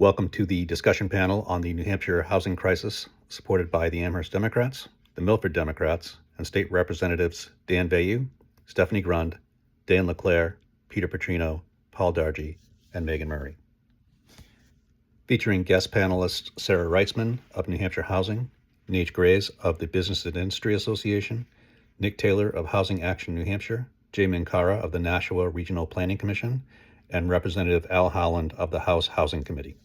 Welcome to the discussion panel on the New Hampshire housing crisis, supported by the Amherst Democrats, the Milford Democrats, and state representatives Dan Vayu, Stephanie Grund, Dan LeClaire, Peter Petrino, Paul Dargy, and Megan Murray. Featuring guest panelists Sarah Wrightsman of New Hampshire Housing, Natch of the Business and Industry Association, Nick Taylor of Housing Action New Hampshire, Jay Minkarah of the Nashua Regional Planning Commission, and Representative Al Howland of the House Housing Committee.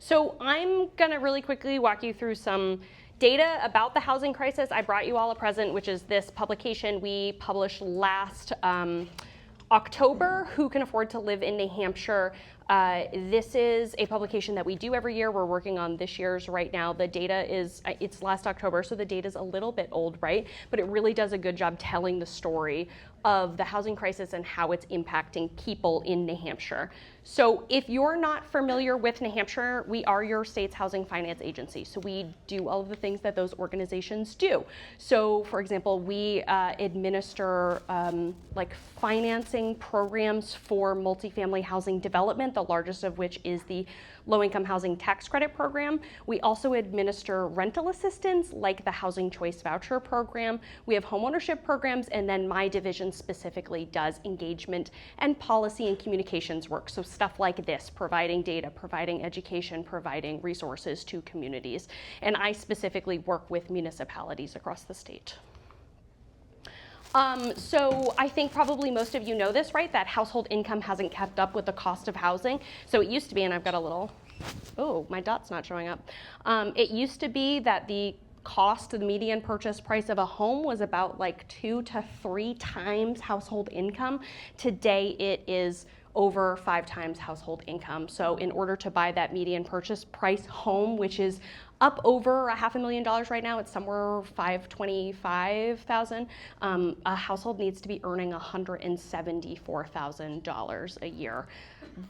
So I'm going to really quickly walk you through some data about the housing crisis. I brought you all a present, which is this publication we published last October, Who Can Afford to Live in New Hampshire? This is a publication that we do every year. We're working on this year's right now. The data is, it's last October, so the data is a little bit old, right? But it really does a good job telling the story of the housing crisis and how it's impacting people in New Hampshire. So if you're not familiar with New Hampshire, we are your state's housing finance agency. So we do all of the things that those organizations do. So for example, we administer like financing programs for multifamily housing development, the largest of which is the low-income housing tax credit program. We also administer rental assistance like the Housing Choice Voucher program. We have homeownership programs, and then my division specifically does engagement and policy and communications work. So stuff like this, providing data, providing education, providing resources to communities. And I specifically work with municipalities across the state. So I think probably most of you know this, right? That household income hasn't kept up with the cost of housing. So it used to be, and I've got a little, oh, my dot's not showing up. It used to be that the cost, the median purchase price of a home was about like 2 to 3 times household income. Today it is over 5 times household income. So in order to buy that median purchase price home, which is up over $500,000 right now, it's somewhere $525,000. A household needs to be earning $174,000 a year.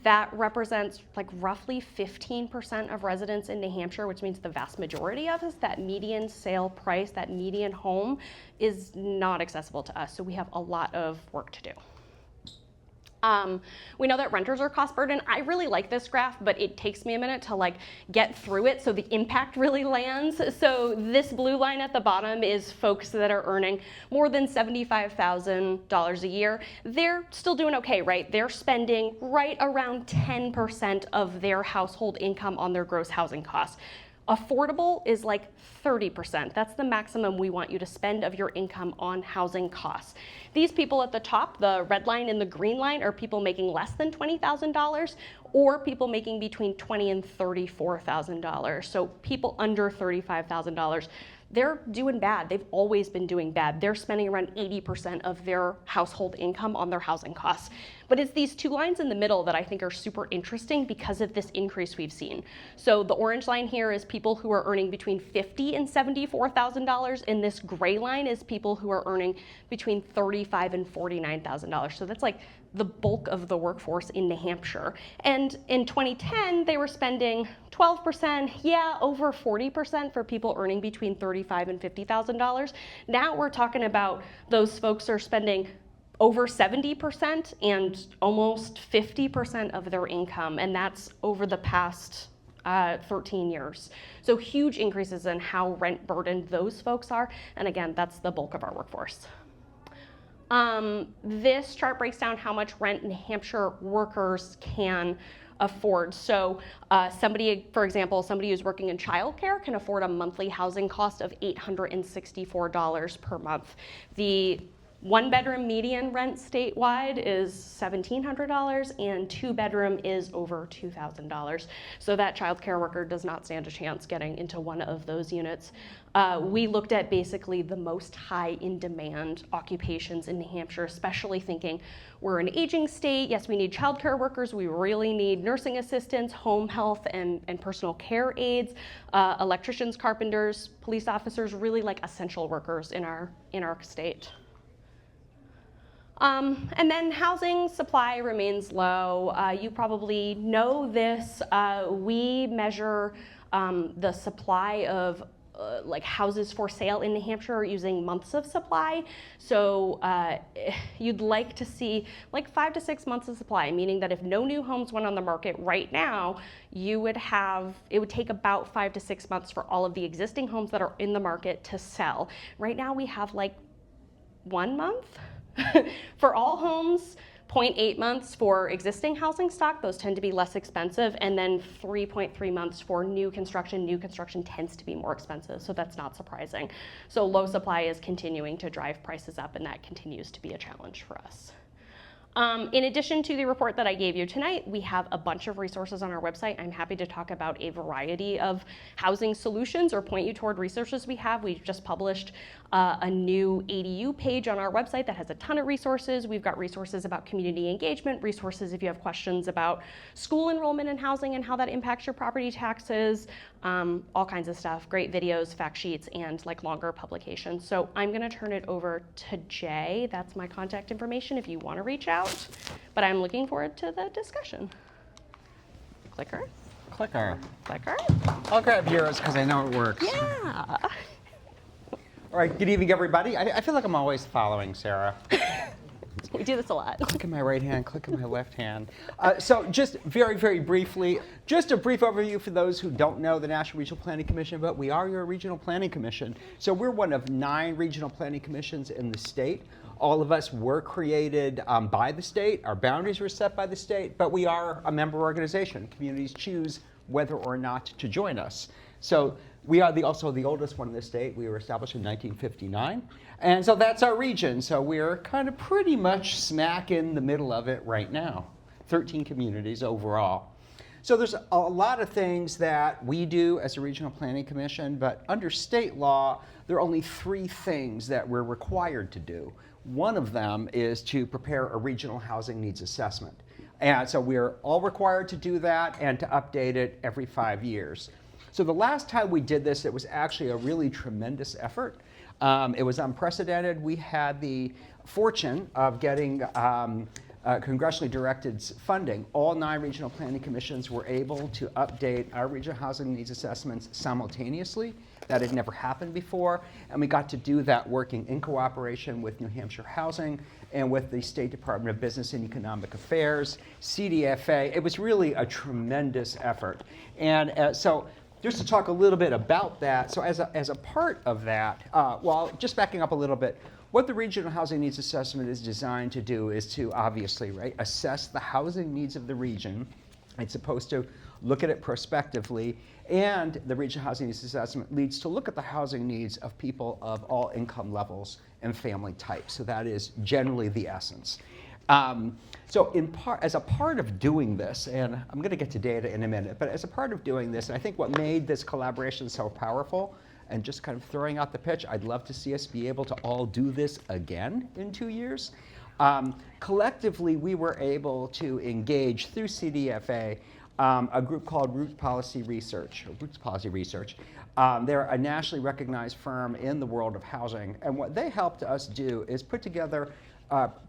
That represents like roughly 15% of residents in New Hampshire, which means the vast majority of us, that median sale price, that median home is not accessible to us. So we have a lot of work to do. We know that renters are cost burden. I really like this graph, but it takes me a minute to like get through it so the impact really lands. So this blue line at the bottom is folks that are earning more than $75,000 a year. They're still doing okay, right? They're spending right around 10% of their household income on their gross housing costs. Affordable is like 30%. That's the maximum we want you to spend of your income on housing costs. These people at the top, the red line and the green line, are people making less than $20,000 or people making between $20,000 and $34,000. So people under $35,000, they're doing bad. They've always been doing bad. They're spending around 80% of their household income on their housing costs. But it's these 2 lines in the middle that I think are super interesting because of this increase we've seen. So the orange line here is people who are earning between $50,000 and $74,000, and this gray line is people who are earning between $35,000 and $49,000. So that's like the bulk of the workforce in New Hampshire. And in 2010, they were spending 12%, over 40% for people earning between $35,000 and $50,000. Now we're talking about those folks are spending over 70% and almost 50% of their income, and that's over the past 13 years. So huge increases in how rent burdened those folks are, and again, that's the bulk of our workforce. This chart breaks down how much rent New Hampshire workers can afford. So somebody, for example, somebody who's working in childcare can afford a monthly housing cost of $864 per month. The 1-bedroom median rent statewide is $1,700 and 2-bedroom is over $2,000. So that childcare worker does not stand a chance getting into one of those units. We looked at basically the most high in demand occupations in New Hampshire, especially thinking we're an aging state. Yes, we need childcare workers. We really need nursing assistants, home health and personal care aides, electricians, carpenters, police officers, really like essential workers in our state. And then housing supply remains low. You probably know this. We measure the supply of like houses for sale in New Hampshire are using months of supply. So you'd like to see like 5 to 6 months of supply, meaning that if no new homes went on the market right now, it would take about 5 to 6 months for all of the existing homes that are in the market to sell. Right now we have like 1 month for all homes. 0.8 months for existing housing stock, those tend to be less expensive, and then 3.3 months for new construction. New construction tends to be more expensive, so that's not surprising. So low supply is continuing to drive prices up, and that continues to be a challenge for us. In addition to the report that I gave you tonight, we have a bunch of resources on our website. I'm happy to talk about a variety of housing solutions or point you toward resources we have. We've just published a new ADU page on our website that has a ton of resources. We've got resources about community engagement, resources if you have questions about school enrollment and housing and how that impacts your property taxes, all kinds of stuff, great videos, fact sheets, and like longer publications. So I'm gonna turn it over to Jay. That's my contact information if you wanna reach out, but I'm looking forward to the discussion. Clicker, Clicker. clicker. I'll grab yours because I know it works. Yeah. All right, good evening, everybody. I feel like I'm always following Sarah. We do this a lot. Click in my right hand, click in my left hand. So just very, very briefly, just a brief overview for those who don't know the National Regional Planning Commission, but we are your regional planning commission. So we're one of 9 regional planning commissions in the state. All of us were created by the state. Our boundaries were set by the state, but we are a member organization. Communities choose whether or not to join us. So we are also the oldest one in the state. We were established in 1959. And so that's our region. So we're kind of pretty much smack in the middle of it right now. 13 communities overall. So there's a lot of things that we do as a regional planning commission, but under state law, there are only 3 things that we're required to do. One of them is to prepare a regional housing needs assessment. And so we're all required to do that and to update it every 5 years. So the last time we did this, it was actually a really tremendous effort. It was unprecedented. We had the fortune of getting congressionally directed funding. All 9 regional planning commissions were able to update our regional housing needs assessments simultaneously. That had never happened before, and we got to do that working in cooperation with New Hampshire Housing and with the State Department of Business and Economic Affairs, CDFA. It was really a tremendous effort. And so just to talk a little bit about that, so as a part of that, well, just backing up a little bit, what the Regional Housing Needs Assessment is designed to do is to obviously, right, assess the housing needs of the region. It's supposed to look at it prospectively, and the Regional Housing Needs Assessment leads to look at the housing needs of people of all income levels and family types. So that is generally the essence. So as a part of doing this, and I'm going to get to data in a minute, but as a part of doing this, and I think what made this collaboration so powerful, and just kind of throwing out the pitch, I'd love to see us be able to all do this again in 2 years. Collectively, we were able to engage through CDFA a group called Roots Policy Research. They're a nationally recognized firm in the world of housing, and what they helped us do is put together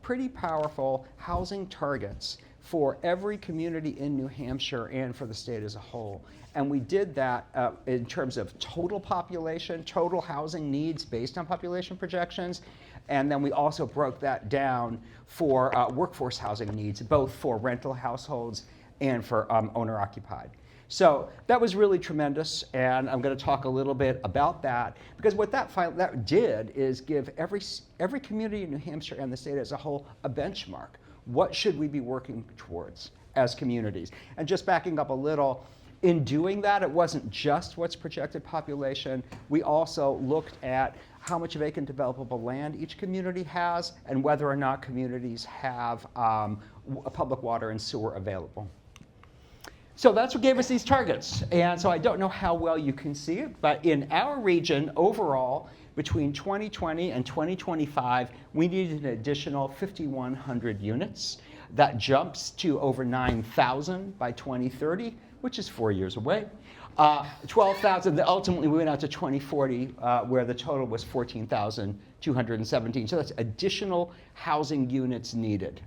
pretty powerful housing targets for every community in New Hampshire and for the state as a whole. And we did that in terms of total population, total housing needs based on population projections. And then we also broke that down for workforce housing needs, both for rental households and for owner-occupied. So that was really tremendous, and I'm going to talk a little bit about that, because what that did is give every community in New Hampshire and the state as a whole a benchmark. What should we be working towards as communities? And just backing up a little, in doing that, it wasn't just what's projected population. We also looked at how much vacant developable land each community has and whether or not communities have public water and sewer available. So that's what gave us these targets. And so I don't know how well you can see it, but in our region overall, between 2020 and 2025, we needed an additional 5,100 units. That jumps to over 9,000 by 2030, which is 4 years away. 12,000, ultimately we went out to 2040, where the total was 14,217. So that's additional housing units needed.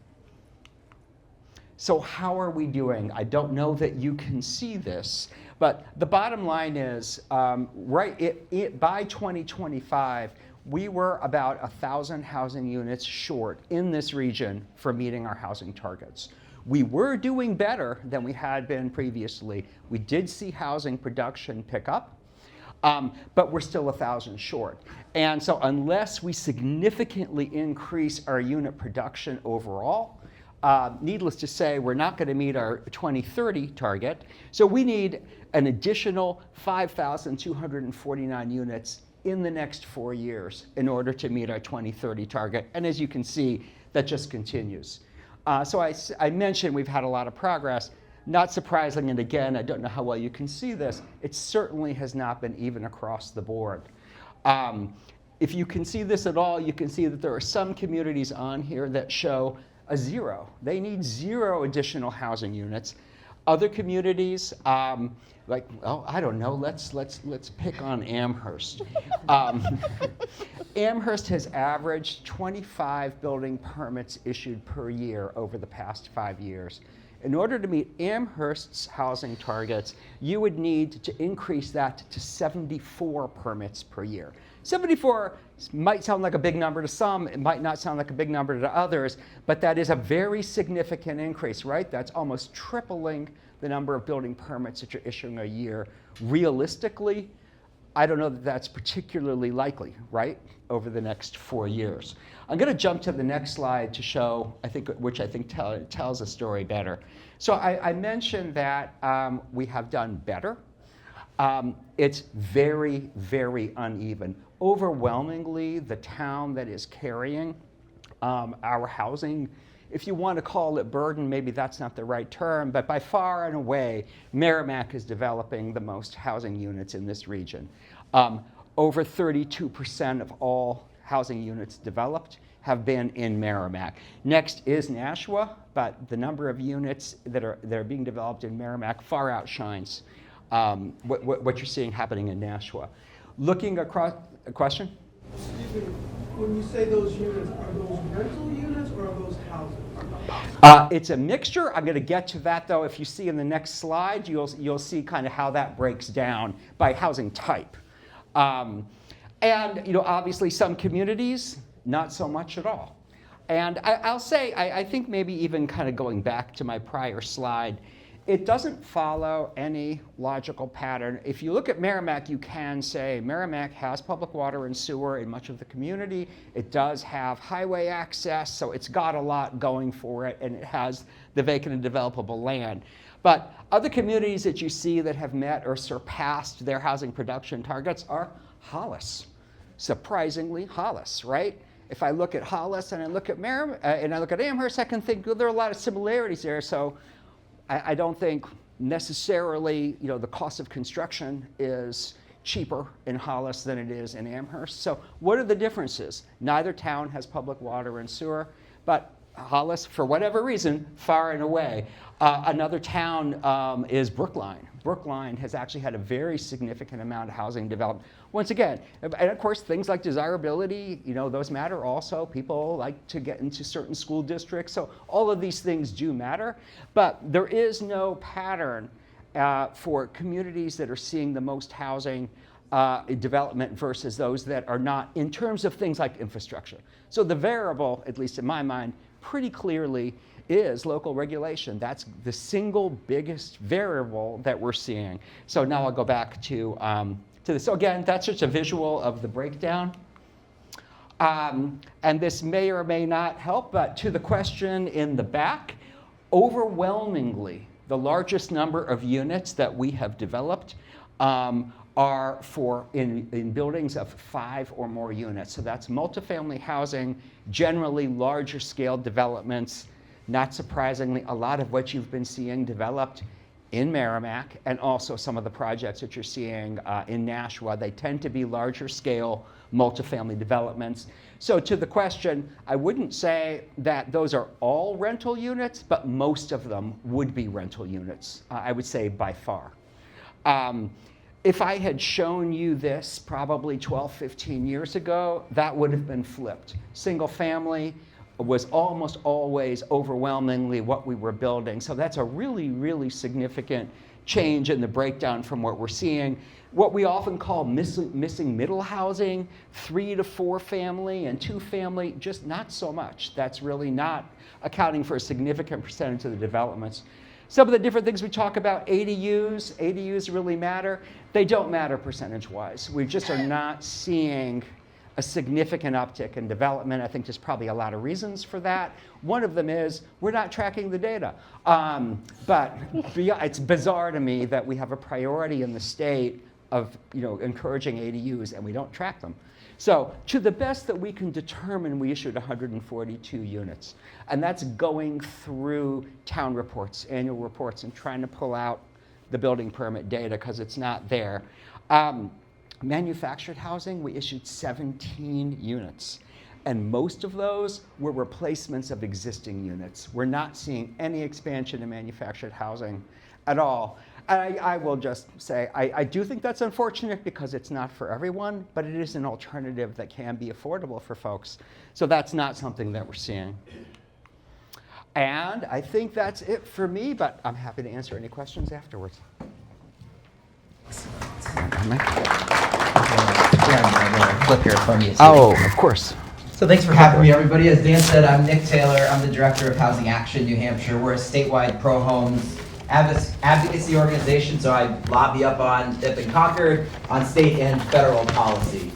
So how are we doing? I don't know that you can see this, but the bottom line is, by 2025, we were about 1,000 housing units short in this region for meeting our housing targets. We were doing better than we had been previously. We did see housing production pick up, but we're still 1,000 short. And so unless we significantly increase our unit production overall, needless to say, we're not going to meet our 2030 target. So we need an additional 5,249 units in the next 4 years in order to meet our 2030 target. And as you can see, that just continues. So I mentioned we've had a lot of progress. Not surprising, and again, I don't know how well you can see this, it certainly has not been even across the board. If you can see this at all, you can see that there are some communities on here that show a 0. They need 0 additional housing units. Other communities, like, oh, I don't know, let's pick on Amherst. Amherst has averaged 25 building permits issued per year over the past 5 years. In order to meet Amherst's housing targets, you would need to increase that to 74 permits per year. 74 might sound like a big number to some, it might not sound like a big number to others, but that is a very significant increase, right? That's almost tripling the number of building permits that you're issuing a year. Realistically, I don't know that that's particularly likely, right, over the next 4 years. I'm going to jump to the next slide to show, which I think tells the story better. So I mentioned that we have done better. It's very, very uneven. Overwhelmingly, the town that is carrying our housing, if you want to call it burden, maybe that's not the right term, but by far and away, Merrimack is developing the most housing units in this region. Over 32% of all housing units developed have been in Merrimack. Next is Nashua, but the number of units that are being developed in Merrimack far outshines what you're seeing happening in Nashua. Looking across, a question? Excuse me, when you say those units, are those rental units or are those housing? It's a mixture. I'm going to get to that though. If you see in the next slide, you'll see kind of how that breaks down by housing type. And obviously some communities, not so much at all. And I'll say, I think maybe even kind of going back to my prior slide, it doesn't follow any logical pattern. If you look at Merrimack, you can say Merrimack has public water and sewer in much of the community. It does have highway access, so it's got a lot going for it, and it has the vacant and developable land. But other communities that you see that have met or surpassed their housing production targets are Hollis. Surprisingly, Hollis, right? If I look at Hollis and I look at and I look at Amherst, I can think, well, there are a lot of similarities there. So I don't think necessarily, the cost of construction is cheaper in Hollis than it is in Amherst. So what are the differences? Neither town has public water and sewer, but Hollis, for whatever reason, far and away. Another town is Brookline. Brookline has actually had a very significant amount of housing developed. Once again, and of course, things like desirability, those matter also. People like to get into certain school districts, so all of these things do matter. But there is no pattern for communities that are seeing the most housing development versus those that are not, in terms of things like infrastructure. So the variable, at least in my mind, pretty clearly is local regulation. That's the single biggest variable that we're seeing. So now I'll go back to this. So again, that's just a visual of the breakdown. And this may or may not help, but to the question in the back, overwhelmingly, the largest number of units that we have developed are in buildings of 5 or more units. So that's multifamily housing, generally larger scale developments. Not surprisingly, a lot of what you've been seeing developed in Merrimack, and also some of the projects that you're seeing in Nashua, they tend to be larger scale multifamily developments. So to the question, I wouldn't say that those are all rental units, but most of them would be rental units, I would say by far. If I had shown you this probably 12, 15 years ago, that would have been flipped. Single family, was almost always overwhelmingly what we were building. So that's a really, really significant change in the breakdown from what we're seeing. What we often call missing middle housing, 3 to 4 family and 2 family, just not so much. That's really not accounting for a significant percentage of the developments. Some of the different things we talk about, ADUs really matter. They don't matter percentage-wise. We just are not seeing a significant uptick in development. I think there's probably a lot of reasons for that. One of them is we're not tracking the data. But it's bizarre to me that we have a priority in the state of encouraging ADUs and we don't track them. So to the best that we can determine, we issued 142 units. And that's going through town reports, annual reports, and trying to pull out the building permit data because it's not there. Manufactured housing, we issued 17 units. And most of those were replacements of existing units. We're not seeing any expansion in manufactured housing at all. And I will just say, I do think that's unfortunate because it's not for everyone, but it is an alternative that can be affordable for folks. So that's not something that we're seeing. And I think that's it for me, but I'm happy to answer any questions afterwards. Flip here from you. Too. Oh, of course. So thanks for having me, everybody. As Dan said, I'm Nick Taylor. I'm the director of Housing Action New Hampshire. We're a statewide pro-homes advocacy organization, so I lobby up on if and Concord on state and federal policy.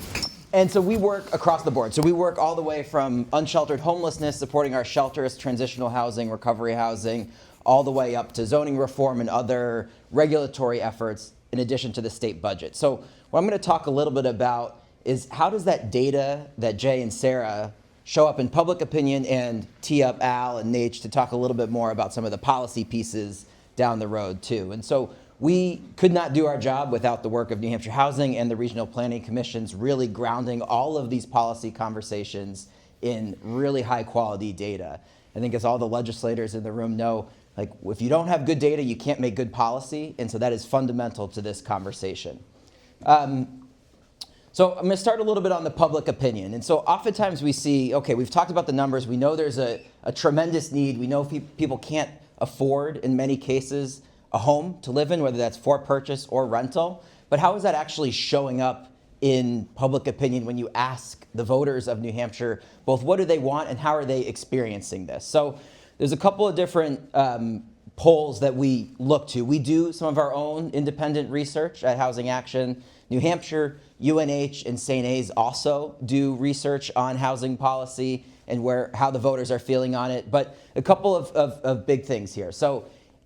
And so we work across the board. So we work all the way from unsheltered homelessness, supporting our shelters, transitional housing, recovery housing, all the way up to zoning reform and other regulatory efforts in addition to the state budget. So what I'm going to talk a little bit about is how does that data that Jay and Sarah show up in public opinion, and tee up Al and Natch to talk a little bit more about some of the policy pieces down the road too. And so we could not do our job without the work of New Hampshire Housing and the regional planning commissions really grounding all of these policy conversations in really high quality data. I think as all the legislators in the room know, like if you don't have good data, you can't make good policy. And so that is fundamental to this conversation. So I'm going to start a little bit on the public opinion. And so oftentimes we see, okay, we've talked about the numbers. We know there's a tremendous need. We know people can't afford, in many cases, a home to live in, whether that's for purchase or rental. But how is that actually showing up in public opinion when you ask the voters of New Hampshire, both what do they want and how are they experiencing this? So there's a couple of different polls that we look to. We do some of our own independent research at Housing Action New Hampshire. UNH and St. A's also do research on housing policy and how the voters are feeling on it. But a couple of big things here. So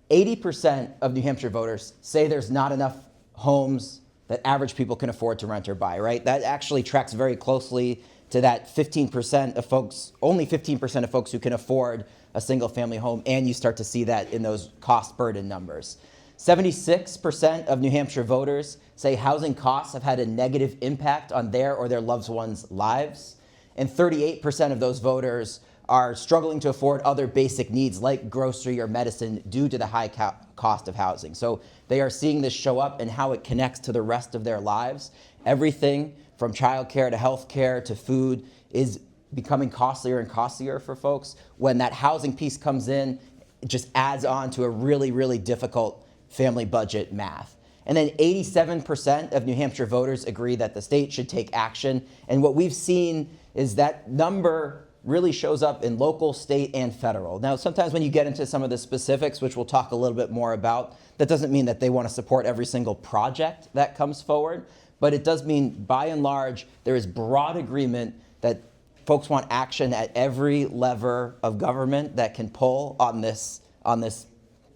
80% of New Hampshire voters say there's not enough homes that average people can afford to rent or buy, right? That actually tracks very closely to that 15% of folks, only 15% of folks who can afford a single family home, and you start to see that in those cost burden numbers. 76% of New Hampshire voters say housing costs have had a negative impact on their or their loved ones' lives. And 38% of those voters are struggling to afford other basic needs like grocery or medicine due to the high cost of housing. So they are seeing this show up and how it connects to the rest of their lives. Everything from childcare to healthcare to food is becoming costlier and costlier for folks. When that housing piece comes in, it just adds on to a really, really difficult family budget math. And then 87% of New Hampshire voters agree that the state should take action. And what we've seen is that number really shows up in local, state, and federal. Now, sometimes when you get into some of the specifics, which we'll talk a little bit more about, that doesn't mean that they want to support every single project that comes forward, but it does mean, by and large, there is broad agreement that folks want action at every lever of government that can pull on this,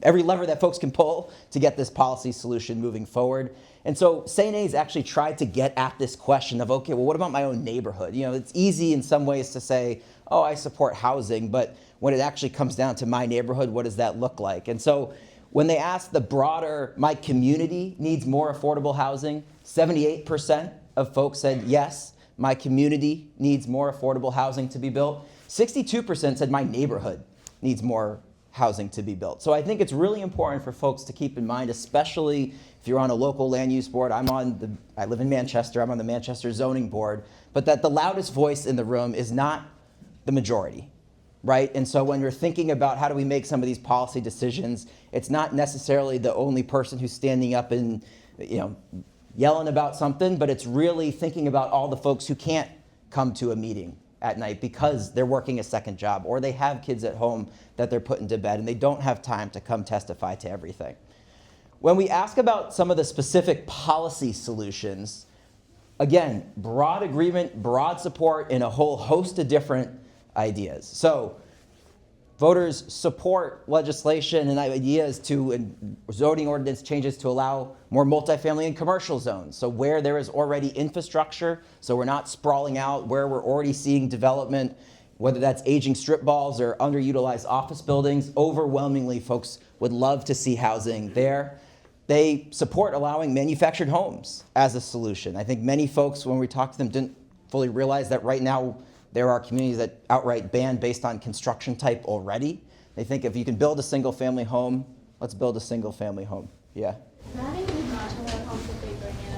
every lever that folks can pull to get this policy solution moving forward. And so St. A's actually tried to get at this question of, okay, well, what about my own neighborhood? You know, it's easy in some ways to say, oh, I support housing, but when it actually comes down to my neighborhood, what does that look like? And so when they asked the broader, my community needs more affordable housing, 78% of folks said, yes, my community needs more affordable housing to be built. 62% said my neighborhood needs more housing to be built. So I think it's really important for folks to keep in mind, especially if you're on a local land use board. I live in Manchester, I'm on the Manchester zoning board, but that the loudest voice in the room is not the majority. right? And so when you're thinking about how do we make some of these policy decisions, it's not necessarily the only person who's standing up and, yelling about something, but it's really thinking about all the folks who can't come to a meeting at night because they're working a second job or they have kids at home that they're putting to bed and they don't have time to come testify to everything. When we ask about some of the specific policy solutions, again, broad agreement, broad support in a whole host of different ideas. So voters support legislation and ideas and zoning ordinance changes to allow more multifamily and commercial zones. So where there is already infrastructure, so we're not sprawling out, where we're already seeing development, whether that's aging strip malls or underutilized office buildings, overwhelmingly folks would love to see housing there. They support allowing manufactured homes as a solution. I think many folks, when we talked to them, didn't fully realize that right now there are communities that outright ban based on construction type already. They think if you can build a single family home, let's build a single family home. Yeah? How do you modular homes if they bring in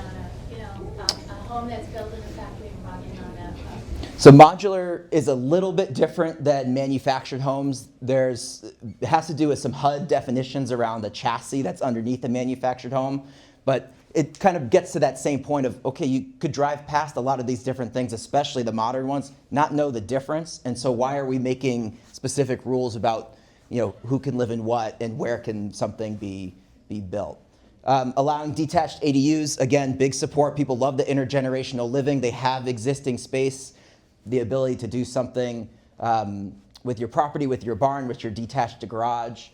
on a home that's built in a factory and brought in on a So modular is a little bit different than manufactured homes. It has to do with some HUD definitions around the chassis that's underneath the manufactured home. But it kind of gets to that same point of, okay, you could drive past a lot of these different things, especially the modern ones, not know the difference. And so why are we making specific rules about, who can live in what and where can something be built? Allowing detached ADUs, again, big support. People love the intergenerational living. They have existing space, the ability to do something with your property, with your barn, with your detached garage.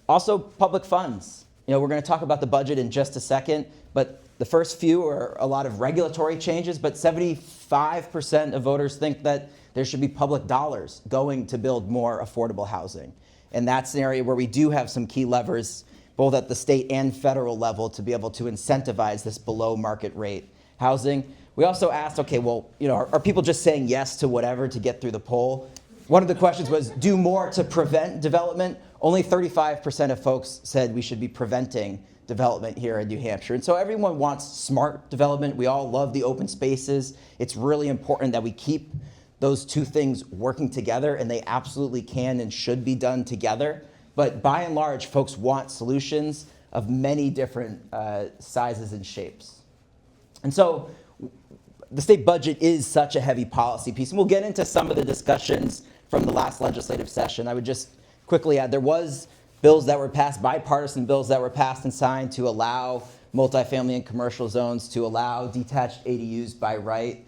Also, public funds. We're going to talk about the budget in just a second, but the first few are a lot of regulatory changes, but 75% of voters think that there should be public dollars going to build more affordable housing. And that's an area where we do have some key levers, both at the state and federal level, to be able to incentivize this below market rate housing. We also asked, okay, well, are people just saying yes to whatever to get through the poll? One of the questions was, do more to prevent development. Only 35% of folks said we should be preventing development here in New Hampshire. And so everyone wants smart development. We all love the open spaces. It's really important that we keep those two things working together, and they absolutely can and should be done together. But by and large, folks want solutions of many different sizes and shapes. And so the state budget is such a heavy policy piece, and we'll get into some of the discussions from the last legislative session. I would just quickly add, there was bills that were passed, bipartisan bills that were passed and signed to allow multifamily and commercial zones, to allow detached ADUs by right.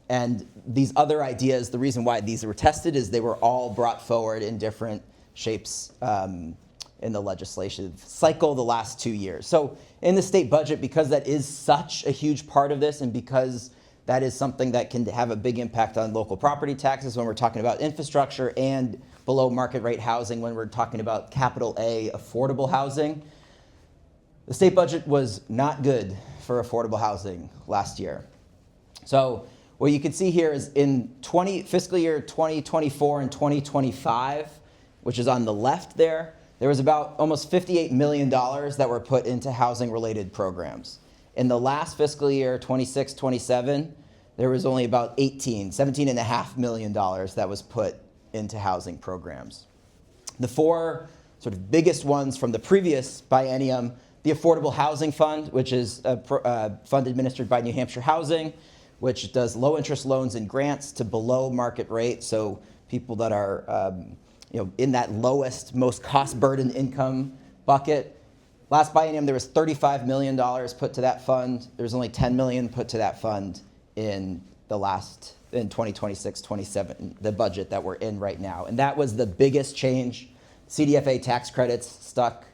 And these other ideas, the reason why these were tested is they were all brought forward in different shapes in the legislative cycle the last 2 years. So in the state budget, because that is such a huge part of this, and because that is something that can have a big impact on local property taxes when we're talking about infrastructure, and below market rate housing when we're talking about capital A affordable housing, the state budget was not good for affordable housing last year. So what you can see here is in fiscal year 2024 and 2025, which is on the left there was about almost $58 million that were put into housing-related programs. In the last fiscal year, 26-27, there was only about $17.5 million that was put into housing programs. The four sort of biggest ones from the previous biennium, the Affordable Housing Fund, which is a fund administered by New Hampshire Housing, which does low-interest loans and grants to below market rate, so people that are in that lowest, most cost-burdened income bucket. Last biennium, there was $35 million put to that fund. There was only $10 million put to that fund in 2026-27, the budget that we're in right now. And that was the biggest change. CDFA tax credits stuck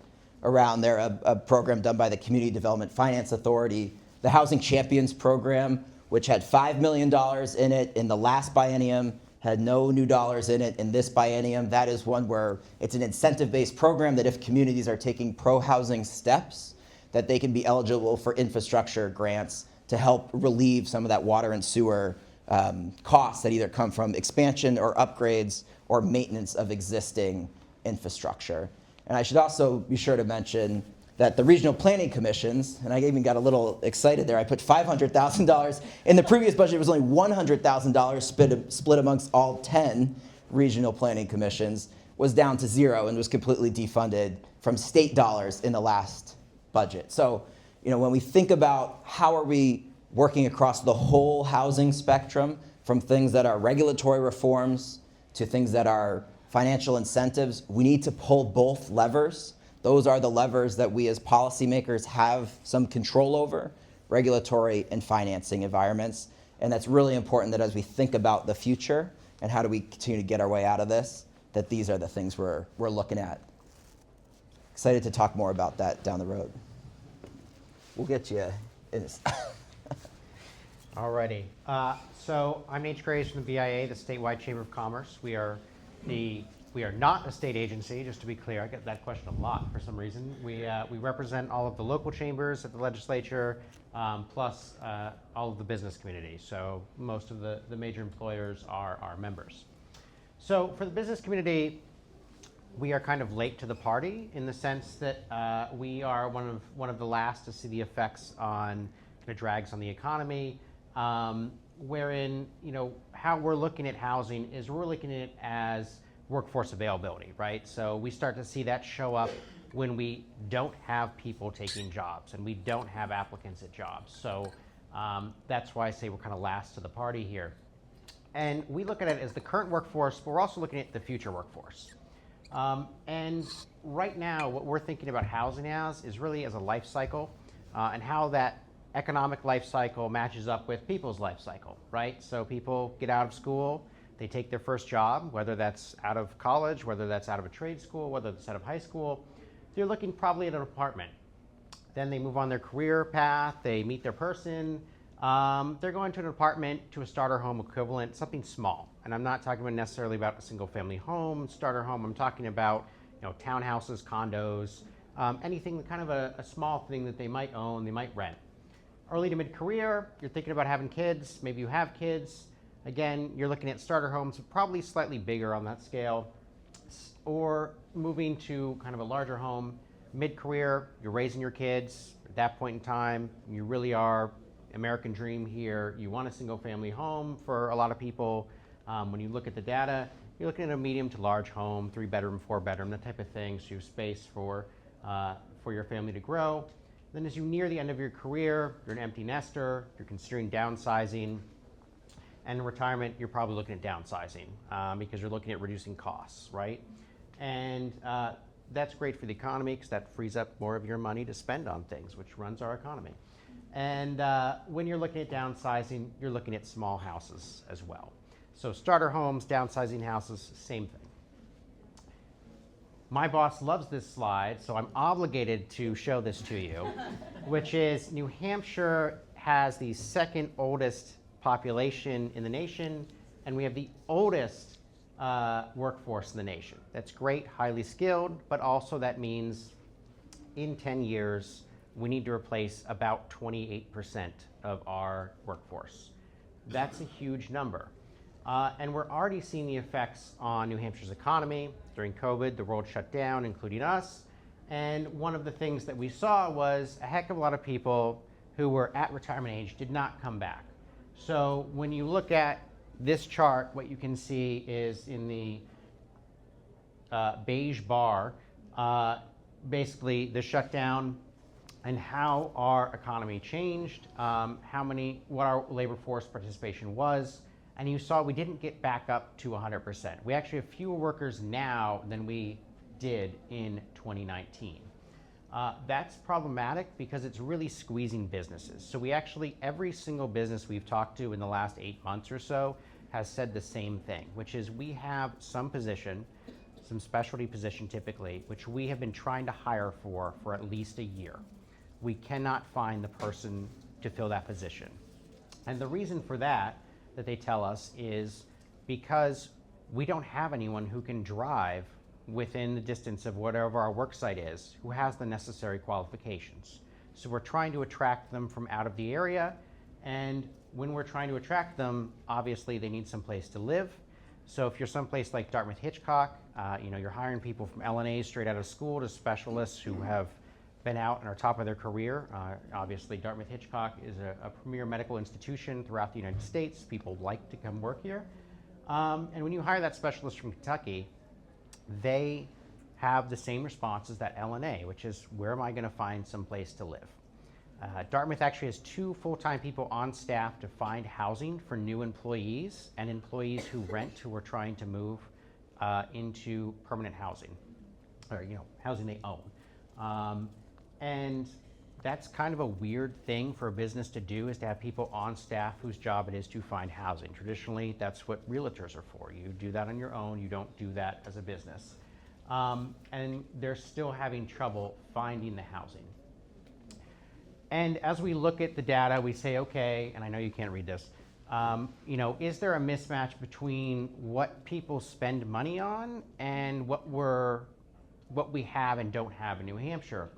around there, a program done by the Community Development Finance Authority. The Housing Champions program, which had $5 million in it in the last biennium, had no new dollars in it in this biennium. That is one where it's an incentive-based program that if communities are taking pro-housing steps, that they can be eligible for infrastructure grants to help relieve some of that water and sewer costs that either come from expansion or upgrades or maintenance of existing infrastructure. And I should also be sure to mention that the regional planning commissions, and I even got a little excited there, I put $500,000. In the previous budget, it was only $100,000 split amongst all 10 regional planning commissions was down to zero and was completely defunded from state dollars in the last budget. So, when we think about how are we working across the whole housing spectrum, from things that are regulatory reforms to things that are financial incentives, we need to pull both levers. Those are the levers that we as policymakers have some control over, regulatory and financing environments. And that's really important that as we think about the future and how do we continue to get our way out of this, that these are the things we're looking at. Excited to talk more about that down the road. We'll get you in this. Alrighty. So I'm Natch from the BIA, the Statewide Chamber of Commerce. We are not a state agency, just to be clear. I get that question a lot for some reason. We represent all of the local chambers at the legislature, plus all of the business community. So most of the major employers are our members. So for the business community, we are kind of late to the party in the sense that we are one of the last to see the effects on the drags on the economy. Wherein, how we're looking at housing is we're looking at it as workforce availability, right? So we start to see that show up when we don't have people taking jobs and we don't have applicants at jobs. So that's why I say we're kind of last to the party here. And we look at it as the current workforce, but we're also looking at the future workforce. And right now, what we're thinking about housing as is really as a life cycle and how that economic life cycle matches up with people's life cycle, right? So people get out of school, they take their first job, whether that's out of college, whether that's out of a trade school, whether that's out of high school, they're looking probably at an apartment. Then they move on their career path, they meet their person, they're going to an apartment, to a starter home equivalent, something small. And I'm not talking about necessarily about a single family home, starter home, I'm talking about townhouses, condos, anything kind of a small thing that they might own, they might rent. Early to mid-career, you're thinking about having kids, maybe you have kids. Again, you're looking at starter homes, probably slightly bigger on that scale, or moving to kind of a larger home. Mid-career, you're raising your kids. At that point in time, you really are American dream here. You want a single family home for a lot of people. When you look at the data, you're looking at a medium to large home, 3-bedroom, 4-bedroom, that type of thing, so you have space for your family to grow. Then as you near the end of your career, you're an empty nester, you're considering downsizing, and in retirement, you're probably looking at downsizing because you're looking at reducing costs, right? And that's great for the economy because that frees up more of your money to spend on things, which runs our economy. And when you're looking at downsizing, you're looking at small houses as well. So starter homes, downsizing houses, same thing. My boss loves this slide, so I'm obligated to show this to you, which is New Hampshire has the second oldest population in the nation, and we have the oldest workforce in the nation. That's great, highly skilled, but also that means in 10 years, we need to replace about 28% of our workforce. That's a huge number. And we're already seeing the effects on New Hampshire's economy. During COVID, the world shut down, including us. And one of the things that we saw was a heck of a lot of people who were at retirement age did not come back. So when you look at this chart, what you can see is in the beige bar, basically the shutdown and how our economy changed, what our labor force participation was. And you saw we didn't get back up to 100%. We actually have fewer workers now than we did in 2019. That's problematic because it's really squeezing businesses. So we actually, every single business we've talked to in the last 8 months or so has said the same thing, which is we have some position, some specialty position typically, which we have been trying to hire for at least a year. We cannot find the person to fill that position. And the reason for that they tell us is because we don't have anyone who can drive within the distance of whatever our work site is, who has the necessary qualifications. So we're trying to attract them from out of the area, and when we're trying to attract them, obviously they need some place to live. So if you're someplace like Dartmouth-Hitchcock, you're hiring people from LNAs straight out of school to specialists who have been out and are top of their career. Obviously, Dartmouth-Hitchcock is a premier medical institution throughout the United States. People like to come work here. And when you hire that specialist from Kentucky, they have the same response as that LNA, which is, where am I going to find some place to live? Dartmouth actually has 2 full-time people on staff to find housing for new employees and employees who rent, who are trying to move into permanent housing, or housing they own. And that's kind of a weird thing for a business to do, is to have people on staff whose job it is to find housing. Traditionally, that's what realtors are for. You do that on your own. You don't do that as a business. And they're still having trouble finding the housing. And as we look at the data, we say, okay, and I know you can't read this, is there a mismatch between what people spend money on and what we have and don't have in New Hampshire?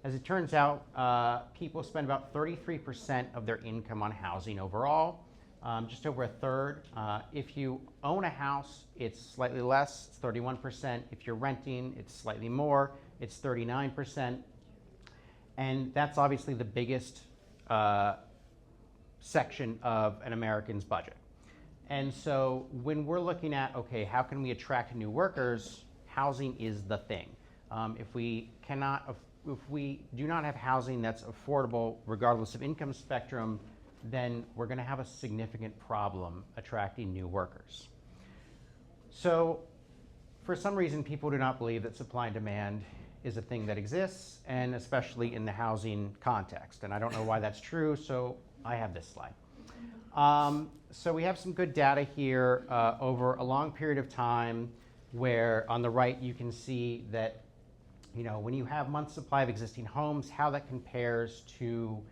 As it turns out, people spend about 33% of their income on housing overall, just over a third. If you own a house, it's slightly less, it's 31%. If you're renting, it's slightly more, it's 39%. And that's obviously the biggest section of an American's budget. And so when we're looking at, okay, how can we attract new workers, housing is the thing. If we do not have housing that's affordable, regardless of income spectrum, then we're going to have a significant problem attracting new workers. So for some reason, people do not believe that supply and demand is a thing that exists, and especially in the housing context. And I don't know why that's true, so I have this slide. So we have some good data here over a long period of time, where on the right you can see that when you have month supply of existing homes, how that compares to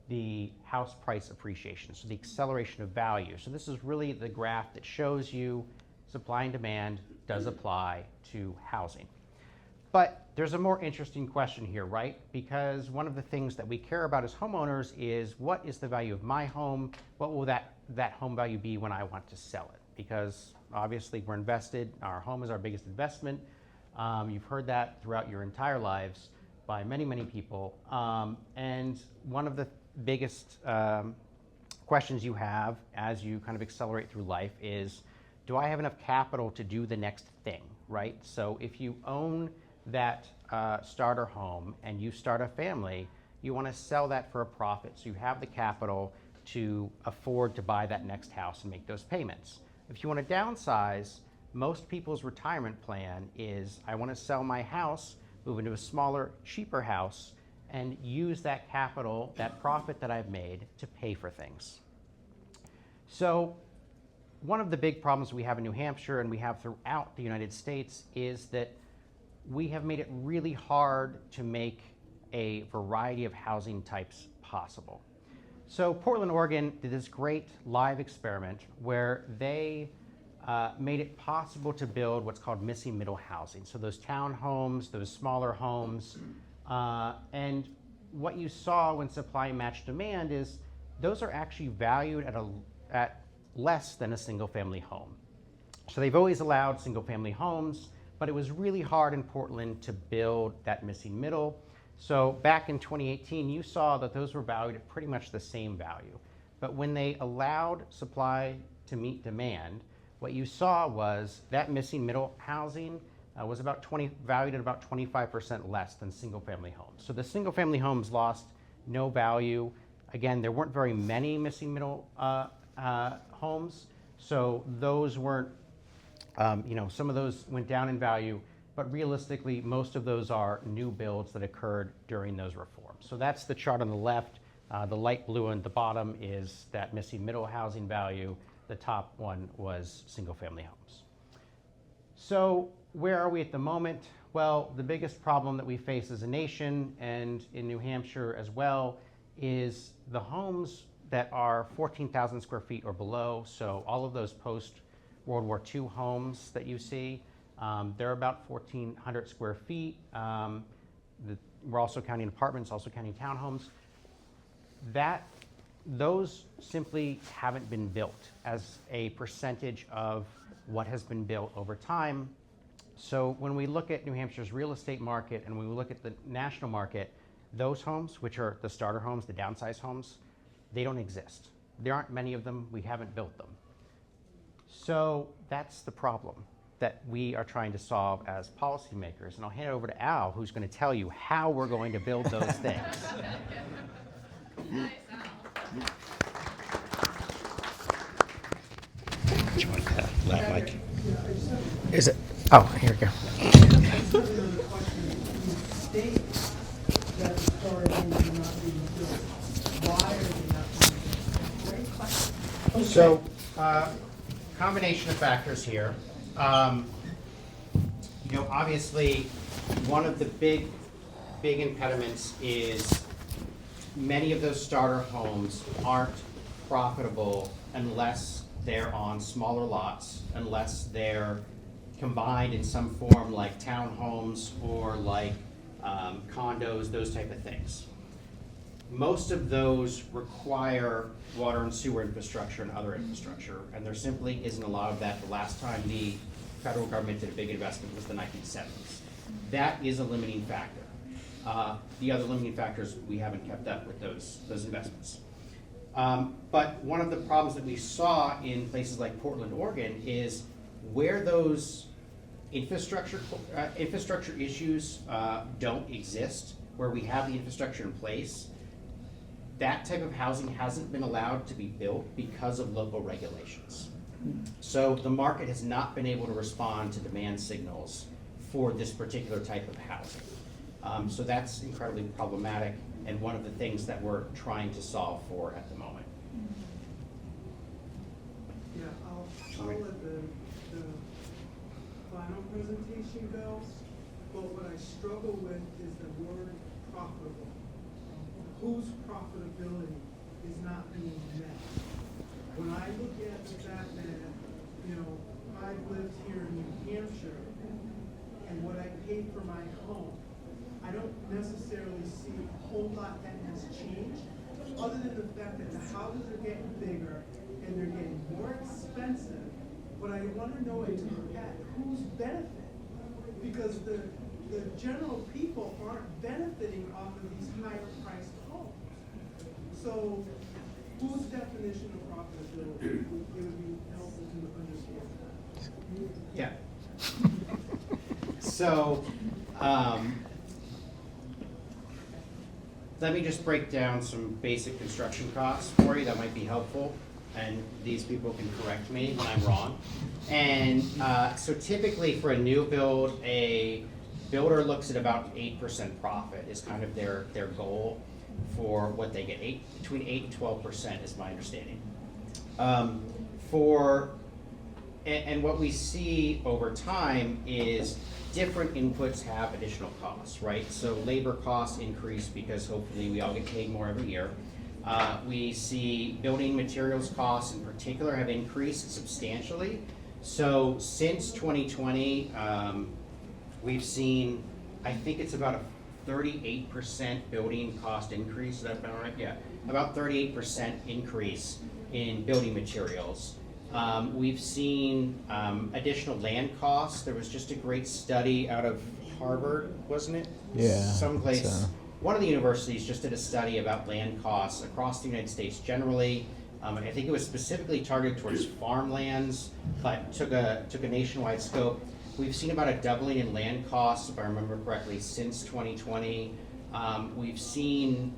the house price appreciation, so the acceleration of value. So this is really the graph that shows you supply and demand does apply to housing. But there's a more interesting question here, right? Because one of the things that we care about as homeowners is, what is the value of my home? What will that home value be when I want to sell it? Because obviously we're invested, our home is our biggest investment. You've heard that throughout your entire lives by many, many people. And one of the biggest questions you have as you kind of accelerate through life is, do I have enough capital to do the next thing, right? So if you own that starter home and you start a family, you want to sell that for a profit, so you have the capital to afford to buy that next house and make those payments. If you want to downsize, most people's retirement plan is, I want to sell my house, move into a smaller, cheaper house, and use that capital, that profit that I've made, to pay for things. So one of the big problems we have in New Hampshire, and we have throughout the United States, is that we have made it really hard to make a variety of housing types possible. So Portland, Oregon did this great live experiment where they made it possible to build what's called missing middle housing. So those townhomes, those smaller homes, and what you saw when supply matched demand is those are actually valued at less than a single family home. So they've always allowed single family homes, but it was really hard in Portland to build that missing middle. So back in 2018, you saw that those were valued at pretty much the same value. But when they allowed supply to meet demand, what you saw was that missing middle housing was valued at about 25% less than single family homes. So the single family homes lost no value. Again, there weren't very many missing middle homes, so those weren't, some of those went down in value, but realistically, most of those are new builds that occurred during those reforms. So that's the chart on the left. The light blue on the bottom is that missing middle housing value. The top one was single family homes. So where are we at the moment? Well, the biggest problem that we face as a nation, and in New Hampshire as well, is the homes that are 14,000 square feet or below. So all of those post-World War II homes that you see, they're about 1,400 square feet. We're also counting apartments, also counting townhomes. Those simply haven't been built as a percentage of what has been built over time. So when we look at New Hampshire's real estate market and when we look at the national market, those homes, which are the starter homes, the downsize homes, they don't exist. There aren't many of them. We haven't built them. So that's the problem that we are trying to solve as policymakers. And I'll hand it over to Al, who's going to tell you how we're going to build those things. Do you want that mic? Is it? Oh, here we go. Another question, the state that the storage homes are not being built, why are they not being built? Great question. So, combination of factors here. Obviously, one of the big impediments is many of those starter homes aren't profitable unless they're on smaller lots, unless they're combined in some form like townhomes or like condos, those type of things. Most of those require water and sewer infrastructure and other infrastructure, and there simply isn't a lot of that. The last time the federal government did a big investment was the 1970s. That is a limiting factor. The other limiting factors, we haven't kept up with those investments. But one of the problems that we saw in places like Portland, Oregon, is where those infrastructure issues don't exist, where we have the infrastructure in place, that type of housing hasn't been allowed to be built because of local regulations. So the market has not been able to respond to demand signals for this particular type of housing. So that's incredibly problematic and one of the things that we're trying to solve for at the moment. Yeah, I'll let the final presentation go, but what I struggle with is the word profitable. Whose profitability is not being met? When I look at the fact that, I've lived here in New Hampshire, and what I paid for my home, I don't necessarily see a whole lot that has changed, other than the fact that the houses are getting bigger and they're getting more expensive. But I want to know at whose benefit, because the general people aren't benefiting off of these higher priced homes. So whose definition of profitability, it would be helpful to understand that. Yeah. So, let me just break down some basic construction costs for you that might be helpful, and these people can correct me when I'm wrong. And so typically for a new build, a builder looks at about 8% profit is kind of their goal for what they get. Between 8 and 12% is my understanding. And what we see over time is different inputs have additional costs, right? So labor costs increase because hopefully we all get paid more every year. We see building materials costs in particular have increased substantially. So since 2020, we've seen, I think it's about a 38% building cost increase. Is that about right? Yeah, about 38% increase in building materials. We've seen additional land costs. There was just a great study out of Harvard, wasn't it? Yeah. Someplace. One of the universities just did a study about land costs across the United States generally. I think it was specifically targeted towards farmlands, but took a nationwide scope. We've seen about a doubling in land costs, if I remember correctly, since 2020. We've seen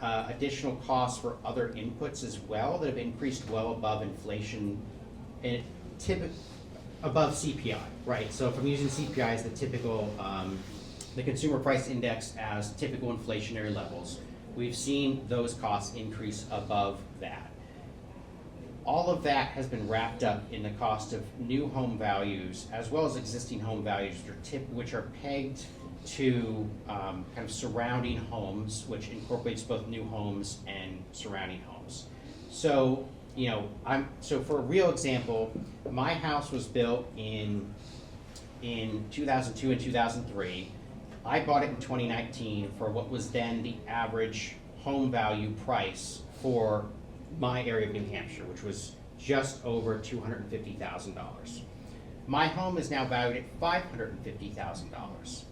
additional costs for other inputs as well that have increased well above inflation, and above CPI, right? So if I'm using CPI as the typical, the consumer price index as typical inflationary levels, we've seen those costs increase above that. All of that has been wrapped up in the cost of new home values as well as existing home values, which are pegged to kind of surrounding homes, which incorporates both new homes and surrounding homes. So, so for a real example, my house was built in 2002 and 2003. I bought it in 2019 for what was then the average home value price for my area of New Hampshire, which was just over $250,000. My home is now valued at $550,000.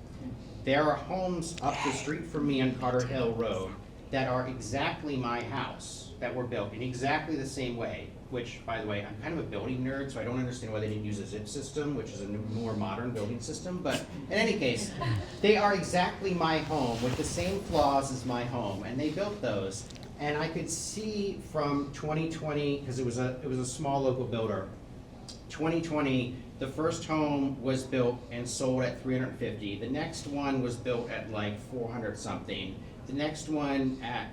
There are homes up the street from me on Carter Hill Road that are exactly my house, that were built in exactly the same way, which, by the way, I'm kind of a building nerd, so I don't understand why they didn't use a zip system, which is a more modern building system. But in any case, they are exactly my home with the same flaws as my home, and they built those. And I could see from 2020, because it was a small local builder, 2020, the first home was built and sold at 350. The next one was built at like 400 something. The next one at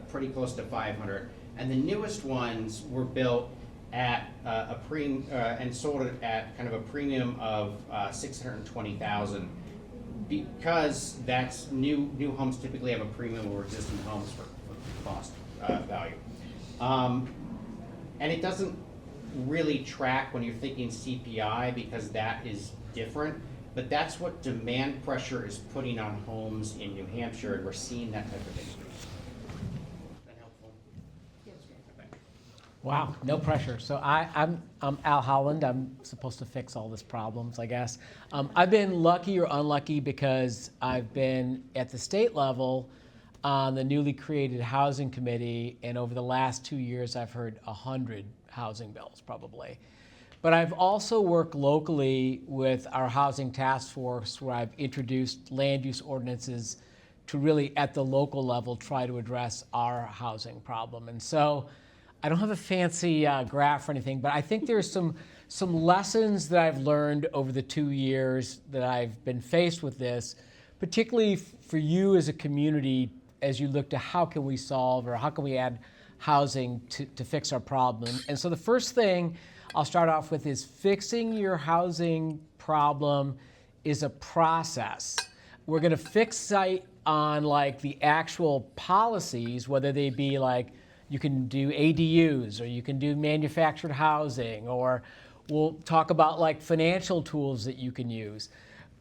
pretty close to 500. And the newest ones were built at and sold at kind of a premium of 620,000, because that's new homes typically have a premium over existing homes for cost value. And it doesn't really track when you're thinking CPI, because that is different, but that's what demand pressure is putting on homes in New Hampshire, and we're seeing that type of increase. Is that helpful? Okay. Wow, no pressure. So I'm Al Howland. I'm supposed to fix all these problems, I guess. I've been lucky or unlucky because I've been at the state level on the newly created housing committee, and over the last 2 years I've heard 100 housing bills probably. But I've also worked locally with our housing task force, where I've introduced land use ordinances to really at the local level try to address our housing problem. And so I don't have a fancy graph or anything, but I think there's some lessons that I've learned over the 2 years that I've been faced with this, particularly for you as a community, as you look to how can we solve or how can we add housing to fix our problem. And so the first thing I'll start off with is fixing your housing problem is a process. We're going to fixate on like the actual policies, whether they be like you can do ADUs or you can do manufactured housing, or we'll talk about like financial tools that you can use.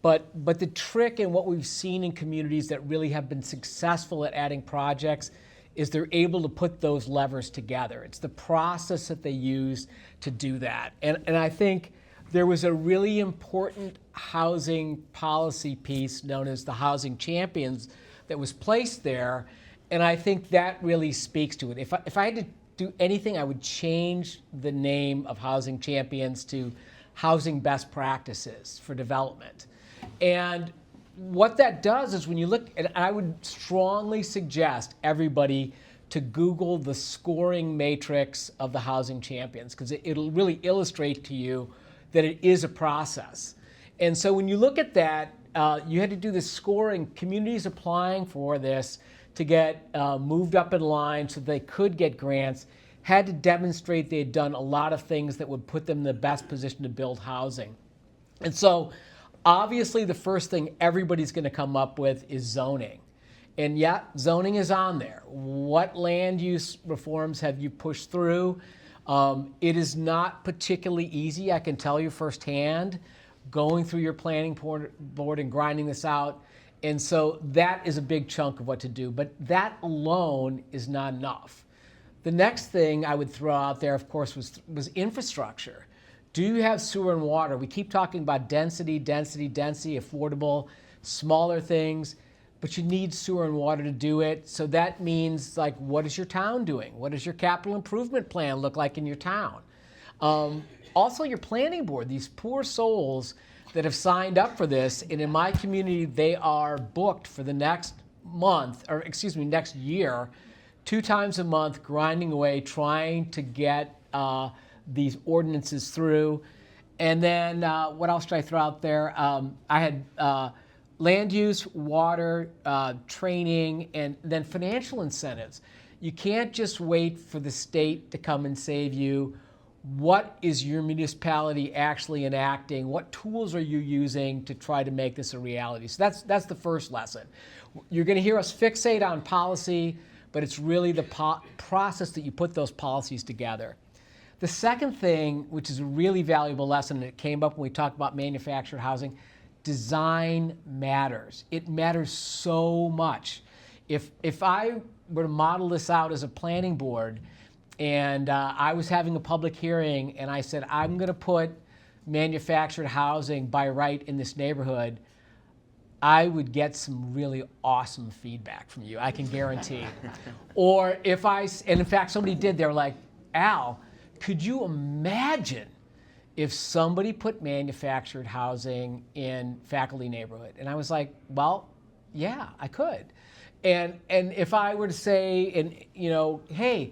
But the trick and what we've seen in communities that really have been successful at adding projects is they're able to put those levers together. It's the process that they use to do that. And I think there was a really important housing policy piece known as the Housing Champions that was placed there, and I think that really speaks to it. If I had to do anything, I would change the name of Housing Champions to Housing Best Practices for Development. And what that does is when you look, and I would strongly suggest everybody to Google the scoring matrix of the Housing Champions, because it'll really illustrate to you that it is a process. And so when you look at that, you had to do the scoring. Communities applying for this to get moved up in line so they could get grants had to demonstrate they had done a lot of things that would put them in the best position to build housing. And so obviously, the first thing everybody's going to come up with is zoning. And yeah, zoning is on there. What land use reforms have you pushed through? It is not particularly easy, I can tell you firsthand, going through your planning board and grinding this out. And so that is a big chunk of what to do. But that alone is not enough. The next thing I would throw out there, of course, was infrastructure. Do you have sewer and water? We keep talking about density, affordable, smaller things, but you need sewer and water to do it. So that means, like, what is your town doing? What does your capital improvement plan look like in your town? Also, your planning board, these poor souls that have signed up for this, and in my community, they are booked for the next next year, 2 times a month, grinding away, trying to get these ordinances through. And then what else should I throw out there? I had land use, water, training, and then financial incentives. You can't just wait for the state to come and save you. What is your municipality actually enacting? What tools are you using to try to make this a reality? So that's the first lesson. You're going to hear us fixate on policy, but it's really the process that you put those policies together. The second thing, which is a really valuable lesson, and it came up when we talked about manufactured housing, design matters. It matters so much. If I were to model this out as a planning board, and I was having a public hearing, and I said, I'm going to put manufactured housing by right in this neighborhood, I would get some really awesome feedback from you, I can guarantee. Or if and in fact somebody did, they were like, Al, could you imagine if somebody put manufactured housing in faculty neighborhood? And I was like, well, yeah, I could. And if I were to say, hey,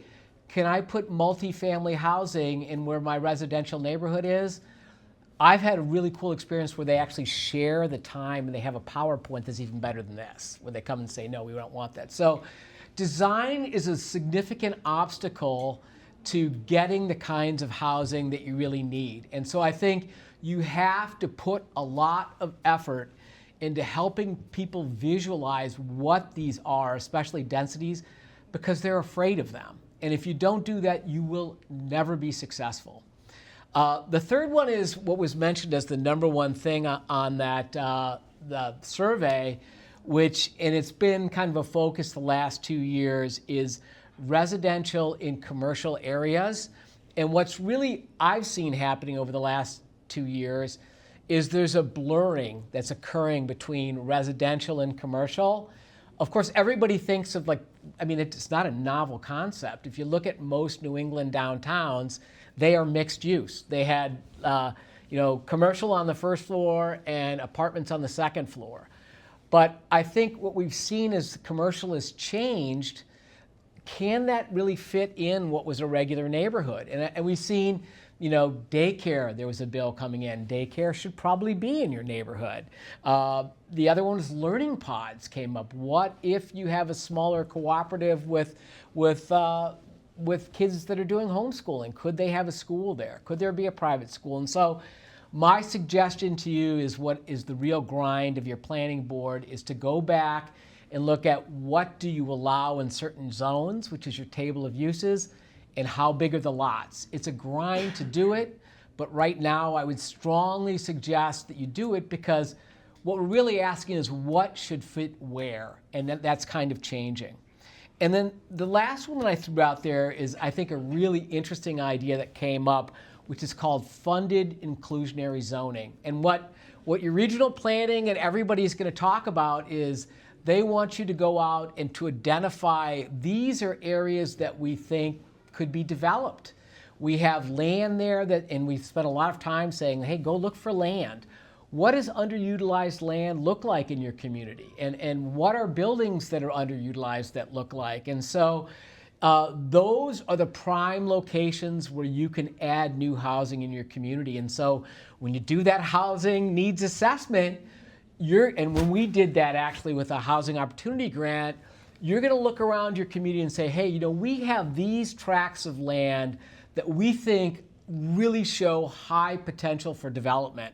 can I put multifamily housing in where my residential neighborhood is? I've had a really cool experience where they actually share the time and they have a PowerPoint that's even better than this, where they come and say, no, we don't want that. So design is a significant obstacle to getting the kinds of housing that you really need. And so I think you have to put a lot of effort into helping people visualize what these are, especially densities, because they're afraid of them. And if you don't do that, you will never be successful. The third one is what was mentioned as the number one thing on that the survey, and it's been kind of a focus the last 2 years, is residential in commercial areas. And what's really I've seen happening over the last 2 years is there's a blurring that's occurring between residential and commercial. Of course, everybody thinks of it's not a novel concept. If you look at most New England downtowns, they are mixed use. They had commercial on the first floor and apartments on the second floor. But I think what we've seen as the commercial has changed, can that really fit in what was a regular neighborhood? And we've seen, daycare, there was a bill coming in. Daycare should probably be in your neighborhood. The other one is learning pods came up. What if you have a smaller cooperative with kids that are doing homeschooling? Could they have a school there? Could there be a private school? And so my suggestion to you is what is the real grind of your planning board is to go back and look at what do you allow in certain zones, which is your table of uses, and how big are the lots. It's a grind to do it, but right now I would strongly suggest that you do it because what we're really asking is what should fit where, and that's kind of changing. And then the last one that I threw out there is, I think, a really interesting idea that came up, which is called funded inclusionary zoning. And what your regional planning and everybody's going to talk about is they want you to go out and to identify these are areas that we think could be developed. We have land there and we've spent a lot of time saying, hey, go look for land. What does underutilized land look like in your community? And what are buildings that are underutilized that look like? And so those are the prime locations where you can add new housing in your community. And so when you do that housing needs assessment, and when we did that actually with a housing opportunity grant, you're going to look around your community and say, hey, we have these tracts of land that we think really show high potential for development.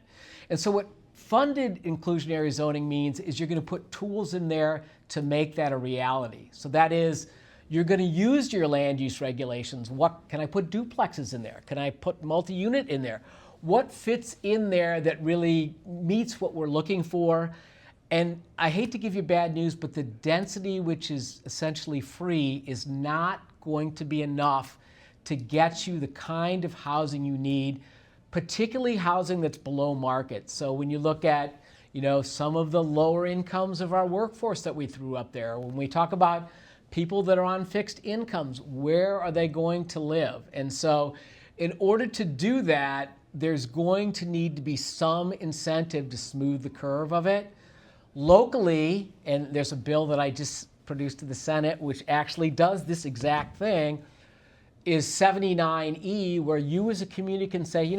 And so what funded inclusionary zoning means is you're going to put tools in there to make that a reality. So that is, you're going to use your land use regulations. What can I put duplexes in there? Can I put multi-unit in there? What fits in there that really meets what we're looking for? And I hate to give you bad news, but the density, which is essentially free, is not going to be enough to get you the kind of housing you need, particularly housing that's below market. So when you look at, some of the lower incomes of our workforce that we threw up there, when we talk about people that are on fixed incomes, where are they going to live? And so in order to do that, there's going to need to be some incentive to smooth the curve of it. Locally, and there's a bill that I just produced to the Senate, which actually does this exact thing, is 79E, where you as a community can say,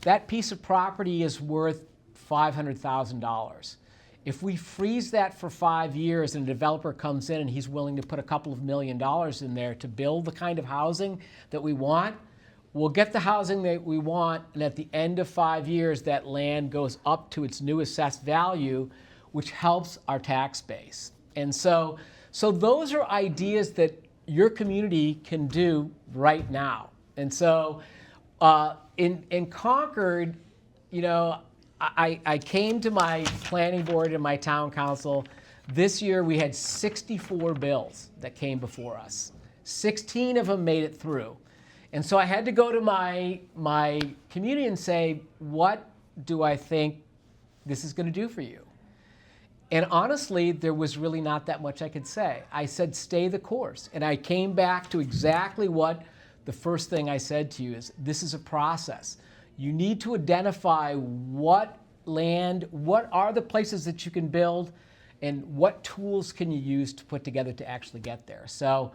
that piece of property is worth $500,000. If we freeze that for 5 years and a developer comes in and he's willing to put a couple of $1 million in there to build the kind of housing that we want, we'll get the housing that we want, and at the end of 5 years, that land goes up to its new assessed value, which helps our tax base. And so those are ideas that your community can do right now. And so in Concord, I came to my planning board and my town council. This year we had 64 bills that came before us. 16 of them made it through. And so I had to go to my community and say, what do I think this is going to do for you? And honestly, there was really not that much I could say. I said, stay the course. And I came back to exactly what the first thing I said to you is, this is a process. You need to identify what land, what are the places that you can build, and what tools can you use to put together to actually get there. So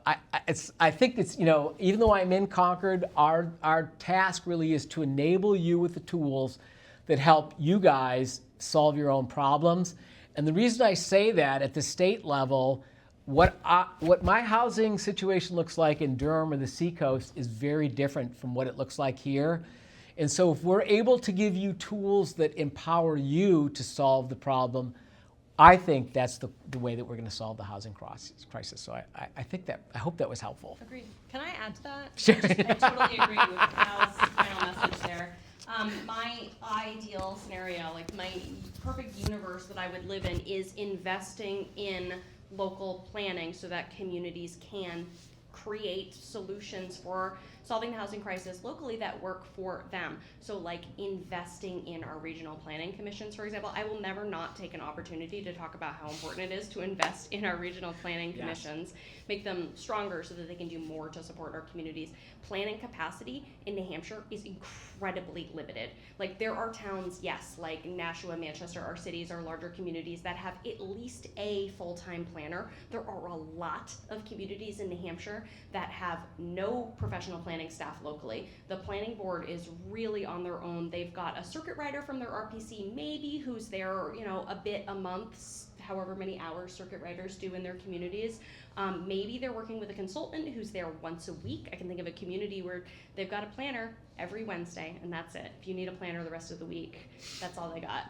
I think it's, you know, even though I'm in Concord, our task really is to enable you with the tools that help you guys solve your own problems. And the reason I say that at the state level, what my housing situation looks like in Durham or the Seacoast is very different from what it looks like here. And so if we're able to give you tools that empower you to solve the problem, I think that's the way that we're going to solve the housing crisis. So I hope that was helpful. Agreed. Can I add to that? Sure. I totally agree with Al's final message there. My ideal scenario, like my perfect universe that I would live in, is investing in local planning so that communities can create solutions for solving the housing crisis locally that work for them. So like investing in our regional planning commissions, for example. I will never not take an opportunity to talk about how important it is to invest in our regional planning commissions, make them stronger so that they can do more to support our communities. Planning capacity in New Hampshire is incredibly limited. Like there are towns, yes, like Nashua, Manchester, our cities, our larger communities that have at least a full-time planner. There are a lot of communities in New Hampshire that have no professional planning staff locally. The planning board is really on their own. They've got a circuit rider from their RPC maybe who's there, you know, a bit a month, however many hours circuit riders do in their communities. Maybe they're working with a consultant who's there once a week. I can think of a community where they've got a planner every Wednesday and that's it. If you need a planner the rest of the week, that's all they got.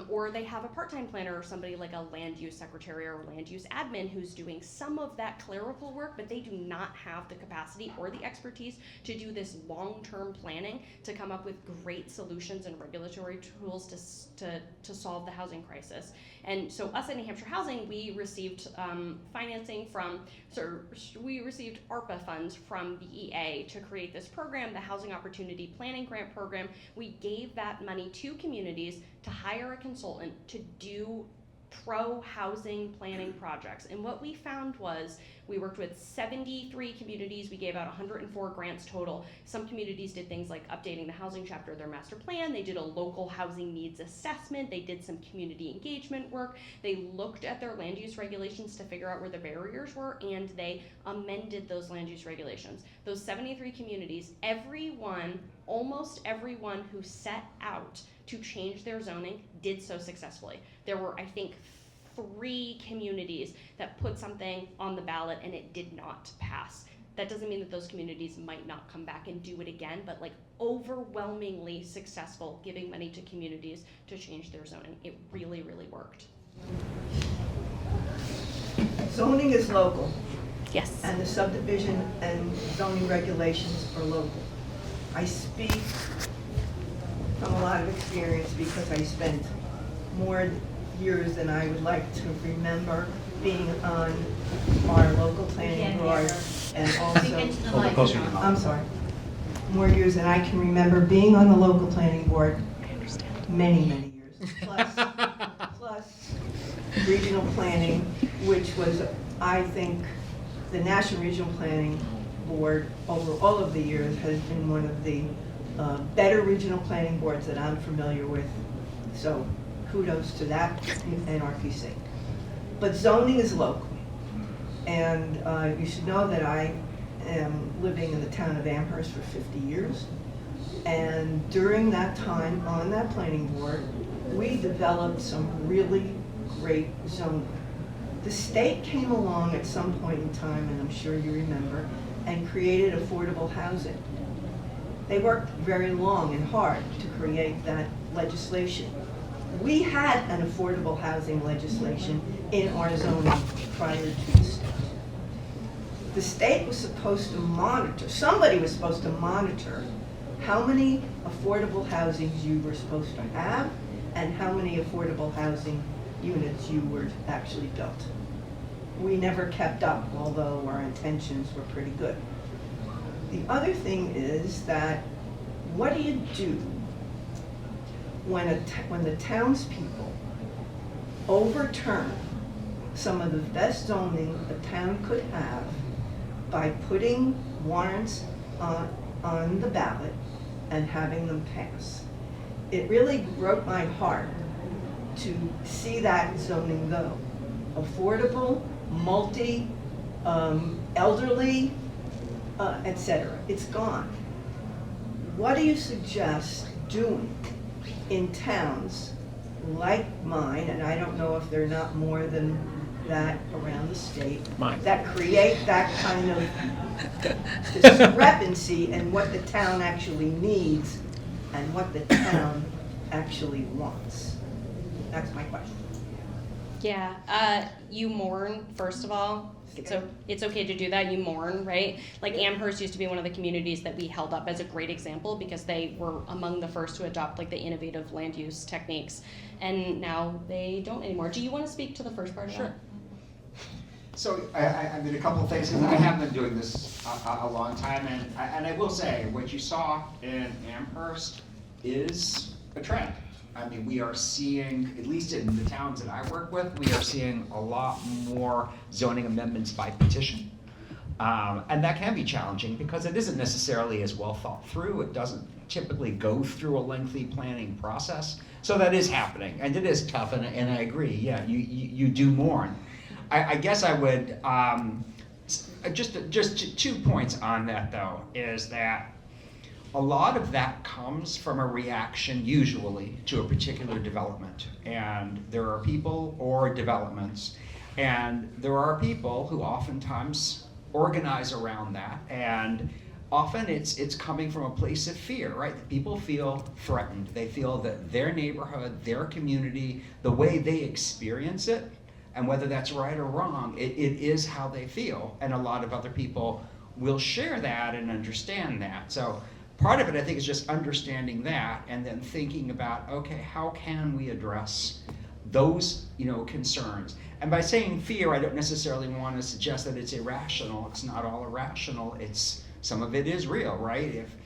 Or they have a part-time planner or somebody like a land use secretary or land use admin who's doing some of that clerical work, but they do not have the capacity or the expertise to do this long-term planning to come up with great solutions and regulatory tools to solve the housing crisis. And so us at New Hampshire Housing, we received financing from, we received ARPA funds from BEA to create this program, the Housing Opportunity Planning Grant Program. We gave that money to communities to hire a consultant to do pro-housing planning projects. And what we found was we worked with 73 communities. We gave out 104 grants total. Some communities did things like updating the housing chapter of their master plan. They did a local housing needs assessment. They did some community engagement work. They looked at their land use regulations to figure out where the barriers were, and they amended those land use regulations. Those 73 communities, almost everyone who set out to change their zoning did so successfully. There were, I think, 3 communities that put something on the ballot and it did not pass. That doesn't mean that those communities might not come back and do it again, but like overwhelmingly successful giving money to communities to change their zoning. It really, really worked. Zoning is local. Yes. And the subdivision and zoning regulations are local. I speak from a lot of experience because I spent more years than I would like to remember being on our local planning board and also, I'm sorry, more years than I can remember being on the local planning board, many years, plus regional planning, which was, I think, the National Regional Planning Board over all of the years has been one of the better regional planning boards that I'm familiar with. So kudos to that NRPC. But zoning is local. And you should know that I am living in the town of Amherst for 50 years. And during that time on that planning board, we developed some really great zoning. The state came along at some point in time, and I'm sure you remember, and created affordable housing. They worked very long and hard to create that legislation. We had an affordable housing legislation in our zoning prior to the state. The state was supposed to monitor, somebody was supposed to monitor how many affordable housings you were supposed to have and how many affordable housing units you were actually built. We never kept up, although our intentions were pretty good. The other thing is that what do you do when the townspeople overturn some of the best zoning a town could have by putting warrants on the ballot and having them pass. It really broke my heart to see that zoning go. Affordable, multi, elderly, etc. It's gone. What do you suggest doing in towns like mine, and I don't know if there are not more than that around the state, that create that kind of discrepancy in what the town actually needs and what the town actually wants? That's my question. Yeah, you mourn, first of all. It's okay to do that, you mourn, right? Like Amherst used to be one of the communities that we held up as a great example because they were among the first to adopt like the innovative land use techniques, and now they don't anymore. Do you want to speak to the first part of that? So I did a couple of things, and I have been doing this a long time, and I will say, what you saw in Amherst is a trend. I mean, we are seeing, at least in the towns that I work with, we are seeing a lot more zoning amendments by petition. And that can be challenging because it isn't necessarily as well thought through. It doesn't typically go through a lengthy planning process. So that is happening, and it is tough, and I agree, yeah, you do mourn. I guess I would, just 2 points on that though, is that a lot of that comes from a reaction usually to a particular development. And there are people or developments, and there are people who oftentimes organize around that, and often it's coming from a place of fear, right? People feel threatened. They feel that their neighborhood, their community, the way they experience it, and whether that's right or wrong, it is how they feel. And a lot of other people will share that and understand that. So part of it, I think, is just understanding that and then thinking about, okay, how can we address those, concerns? And by saying fear, I don't necessarily want to suggest that it's irrational. It's not all irrational. Some of it is real, right? If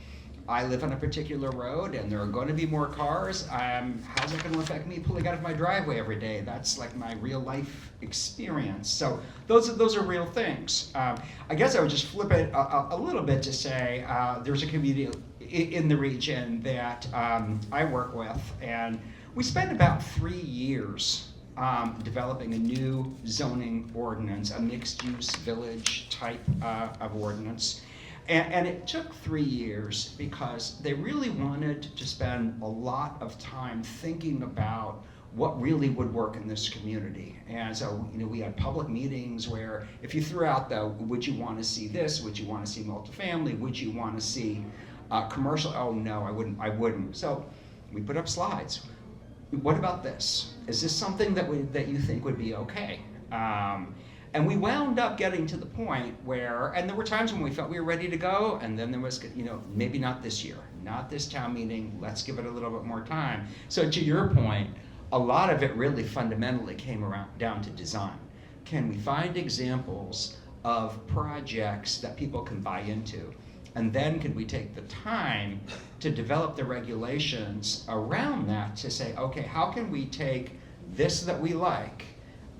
I live on a particular road and there are going to be more cars, how's that going to affect me pulling out of my driveway every day? That's like my real life experience. So those are real things. I guess I would just flip it a little bit to say there's a community in the region that I work with, and we spent about 3 years developing a new zoning ordinance, a mixed-use village type of ordinance. And it took 3 years because they really wanted to spend a lot of time thinking about what really would work in this community. And so, we had public meetings where if you threw out would you want to see this? Would you want to see multifamily? Would you want to see commercial? Oh no, I wouldn't. So we put up slides. What about this? Is this something that you think would be okay? And we wound up getting to the point where, and there were times when we felt we were ready to go, and then there was, maybe not this year, not this town meeting, let's give it a little bit more time. So to your point, a lot of it really fundamentally came down to design. Can we find examples of projects that people can buy into? And then could we take the time to develop the regulations around that to say, okay, how can we take this that we like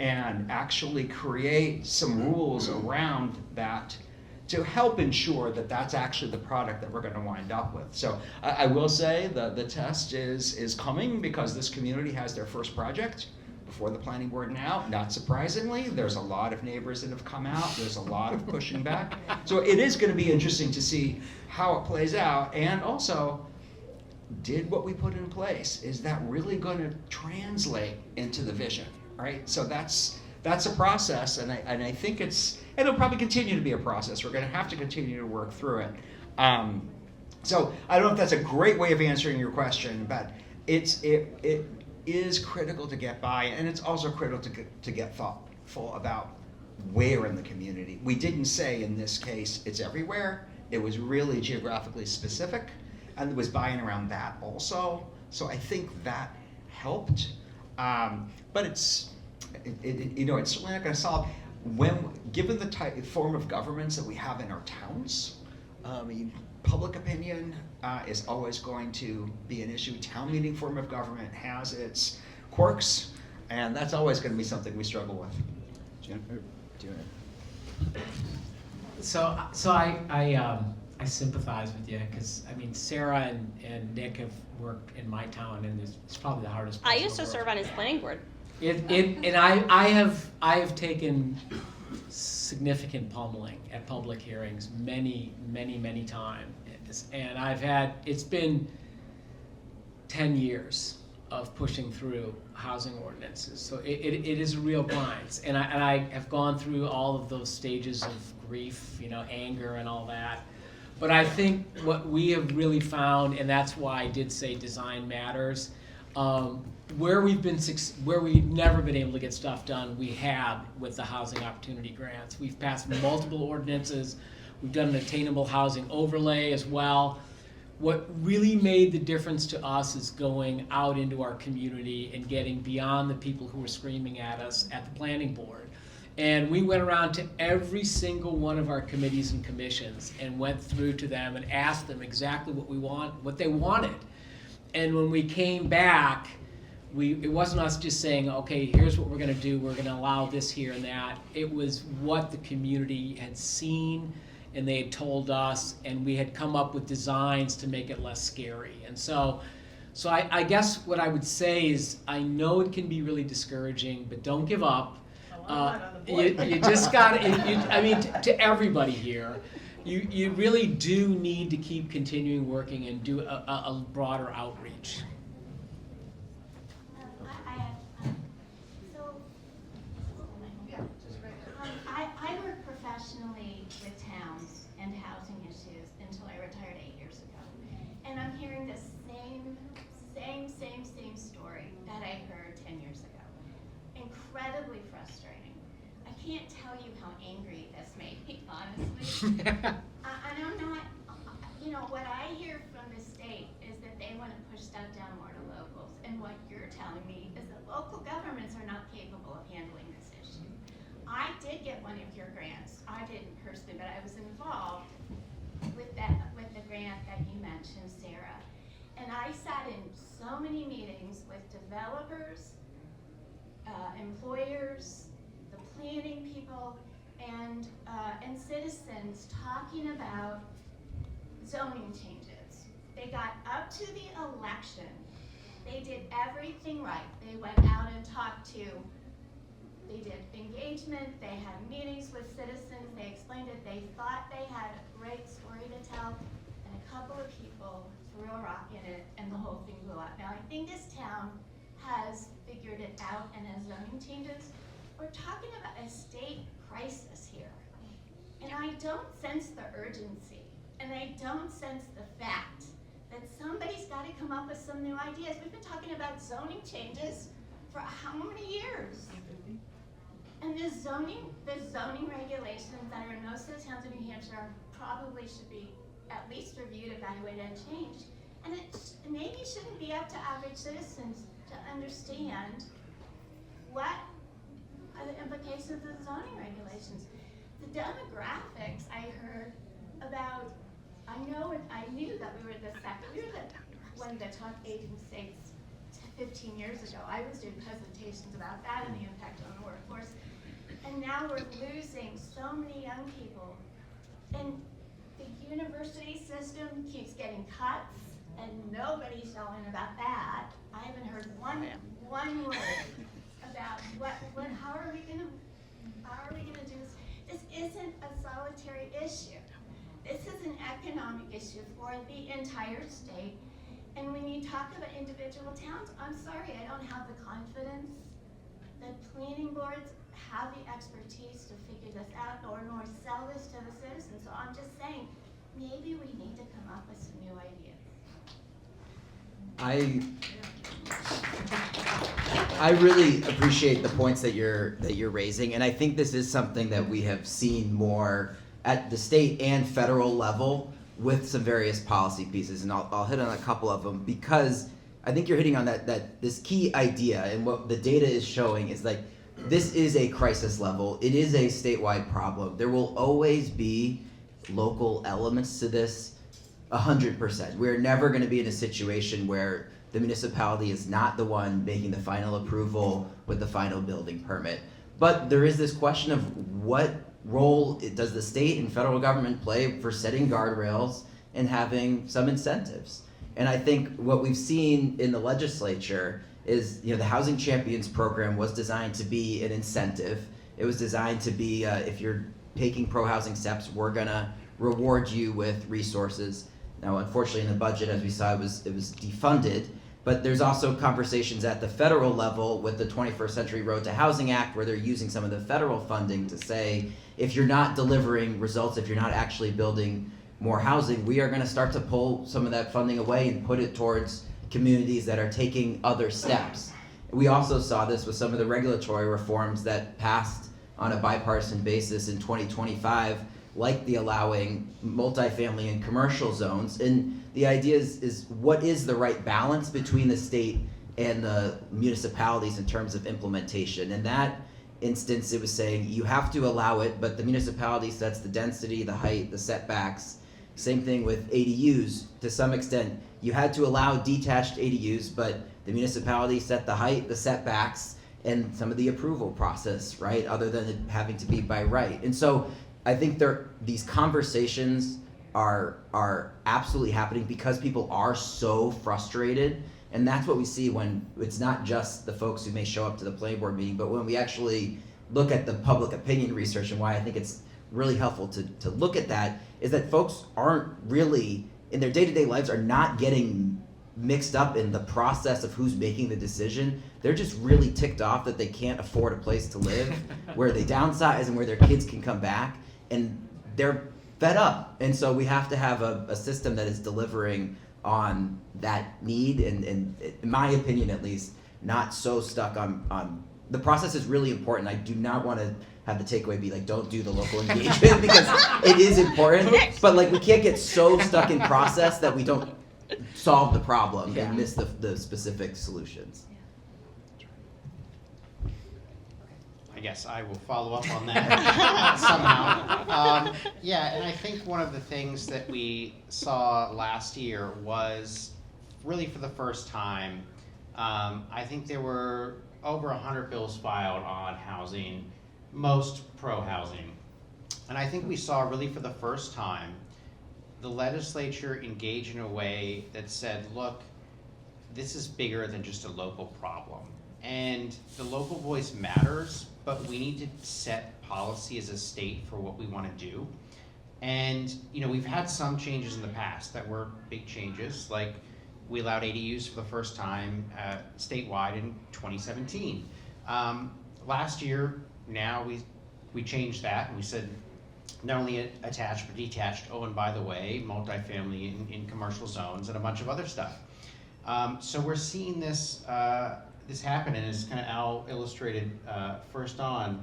and actually create some rules around that to help ensure that that's actually the product that we're going to wind up with. So I will say the test is coming because this community has their first project before the planning board now. Not surprisingly, there's a lot of neighbors that have come out. There's a lot of pushing back. So it is going to be interesting to see how it plays out, and also, did what we put in place, is that really going to translate into the vision? Right, so that's a process, and I think it'll probably continue to be a process. We're going to have to continue to work through it. So I don't know if that's a great way of answering your question, but it is critical to get by, and it's also critical to get thoughtful about where in the community. We didn't say in this case it's everywhere. It was really geographically specific, and it was buy-in around that also. So I think that helped. But it's certainly not going to solve given the form of governments that we have in our towns. Public opinion is always going to be an issue. Town meeting form of government has its quirks. And that's always going to be something we struggle with. Jennifer, do you want So I sympathize with you because I mean Sarah and Nick have worked in my town and it's probably the hardest place I in used the to world. serve on his planning board. And I have taken significant pummeling at public hearings many times, and it's been 10 years of pushing through housing ordinances. So it is a real grind, and I have gone through all of those stages of grief, anger and all that. But I think what we have really found, and that's why I did say design matters, where we've never been able to get stuff done, we have with the housing opportunity grants. We've passed multiple ordinances. We've done an attainable housing overlay as well. What really made the difference to us is going out into our community and getting beyond the people who were screaming at us at the planning board. And we went around to every single one of our committees and commissions and went through to them and asked them exactly what they wanted. And when we came back, it wasn't us just saying, okay, here's what we're going to do. We're going to allow this here and that. It was what the community had seen and they had told us, and we had come up with designs to make it less scary. And so I guess what I would say is, I know it can be really discouraging, but don't give up. You just got to everybody here, you really do need to keep continuing working and do a broader outreach. I work professionally with towns and housing issues until I retired 8 years ago. And I'm hearing the same story that I heard 10 years ago. Incredibly frustrating. I can't tell you how angry this made me, honestly. And I'm not, what I hear from the state is that they want to push stuff down more to locals. And what you're telling me is that local governments are not capable of handling this issue. I did get one of your grants. I didn't personally, but I was involved with the grant that you mentioned, Sarah. And I sat in so many meetings with developers, employers, the planning people, and citizens talking about zoning changes. They got up to the election. They did everything right. They went out and they did engagement, they had meetings with citizens, they explained it, they thought they had a great story to tell, and a couple of people threw a rock in it, and the whole thing blew up. Now, I think this town has figured it out and has zoning changes. We're talking about a state crisis here, and I don't sense the urgency, and I don't sense the fact that somebody's got to come up with some new ideas. We've been talking about zoning changes for how many years? And the zoning regulations that are in most of the towns in New Hampshire probably should be at least reviewed, evaluated, and changed. And it maybe shouldn't be up to average citizens to understand what are the implications of the zoning regulations. The demographics I heard about, I knew that we were one of the top Asian states 15 years ago. I was doing presentations about that and the impact on the workforce. And now we're losing so many young people. And the university system keeps getting cuts, and nobody's yelling about that. I haven't heard one word about how are we gonna do this? This isn't a solitary issue. This is an economic issue for the entire state. And when you talk about individual towns, I'm sorry, I don't have the confidence that planning boards have the expertise to figure this out nor sell this to the citizens. So I'm just saying, maybe we need to come up with some new ideas. I really appreciate the points that you're raising, and I think this is something that we have seen more at the state and federal level with some various policy pieces, and I'll hit on a couple of them because I think you're hitting on that this key idea, and what the data is showing is like this is a crisis level. It is a statewide problem. There will always be local elements to this, 100%. We're never going to be in a situation where the municipality is not the one making the final approval with the final building permit. But there is this question of what role does the state and federal government play for setting guardrails and having some incentives. And I think what we've seen in the legislature is, the Housing Champions program was designed to be an incentive. It was designed to be, if you're taking pro-housing steps, we're gonna reward you with resources. Now, unfortunately, in the budget, as we saw, it was defunded. But there's also conversations at the federal level with the 21st Century Road to Housing Act, where they're using some of the federal funding to say, if you're not delivering results, if you're not actually building more housing, we are going to start to pull some of that funding away and put it towards communities that are taking other steps. We also saw this with some of the regulatory reforms that passed on a bipartisan basis in 2025, like the allowing multifamily and commercial zones. And the idea is what is the right balance between the state and the municipalities in terms of implementation? In that instance, it was saying you have to allow it, but the municipality sets the density, the height, the setbacks. Same thing with ADUs. To some extent, you had to allow detached ADUs, but the municipality set the height, the setbacks, and some of the approval process, right? Other than it having to be by right. And so I think these conversations are absolutely happening because people are so frustrated. And that's what we see when it's not just the folks who may show up to the planning board meeting, but when we actually look at the public opinion research, and why I think it's really helpful to look at that, is that folks aren't really, in their day-to-day lives, are not getting mixed up in the process of who's making the decision. They're just really ticked off that they can't afford a place to live, where they downsize and where their kids can come back, and they're fed up. And so we have to have a system that is delivering on that need, and in my opinion at least, not so stuck on the process is really important. I do not want to have the takeaway be like, don't do the local engagement, because it is important, but like we can't get so stuck in process that we don't solve the problem and miss the specific solutions. I guess I will follow up on that somehow. Yeah, and I think one of the things that we saw last year was really for the first time, I think there were over 100 bills filed on housing, most pro-housing. And I think we saw really for the first time the legislature engage in a way that said, look, this is bigger than just a local problem. And the local voice matters, but we need to set policy as a state for what we want to do. And we've had some changes in the past that were big changes, like we allowed ADUs for the first time statewide in 2017. Last year, now we changed that, and we said not only attached but detached, oh, and by the way, multifamily in commercial zones and a bunch of other stuff. So we're seeing this happen, and as kind of Al illustrated first on,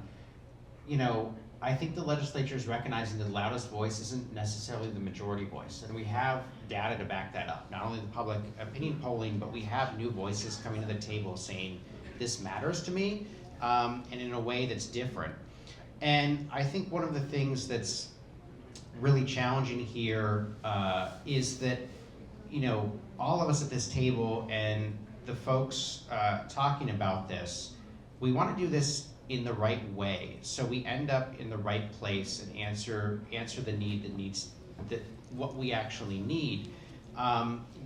I think the legislature is recognizing the loudest voice isn't necessarily the majority voice, and we have data to back that up. Not only the public opinion polling, but we have new voices coming to the table saying, this matters to me, and in a way that's different. And I think one of the things that's really challenging here is that, all of us at this table and the folks talking about this, we want to do this in the right way, so we end up in the right place and answer the need what we actually need.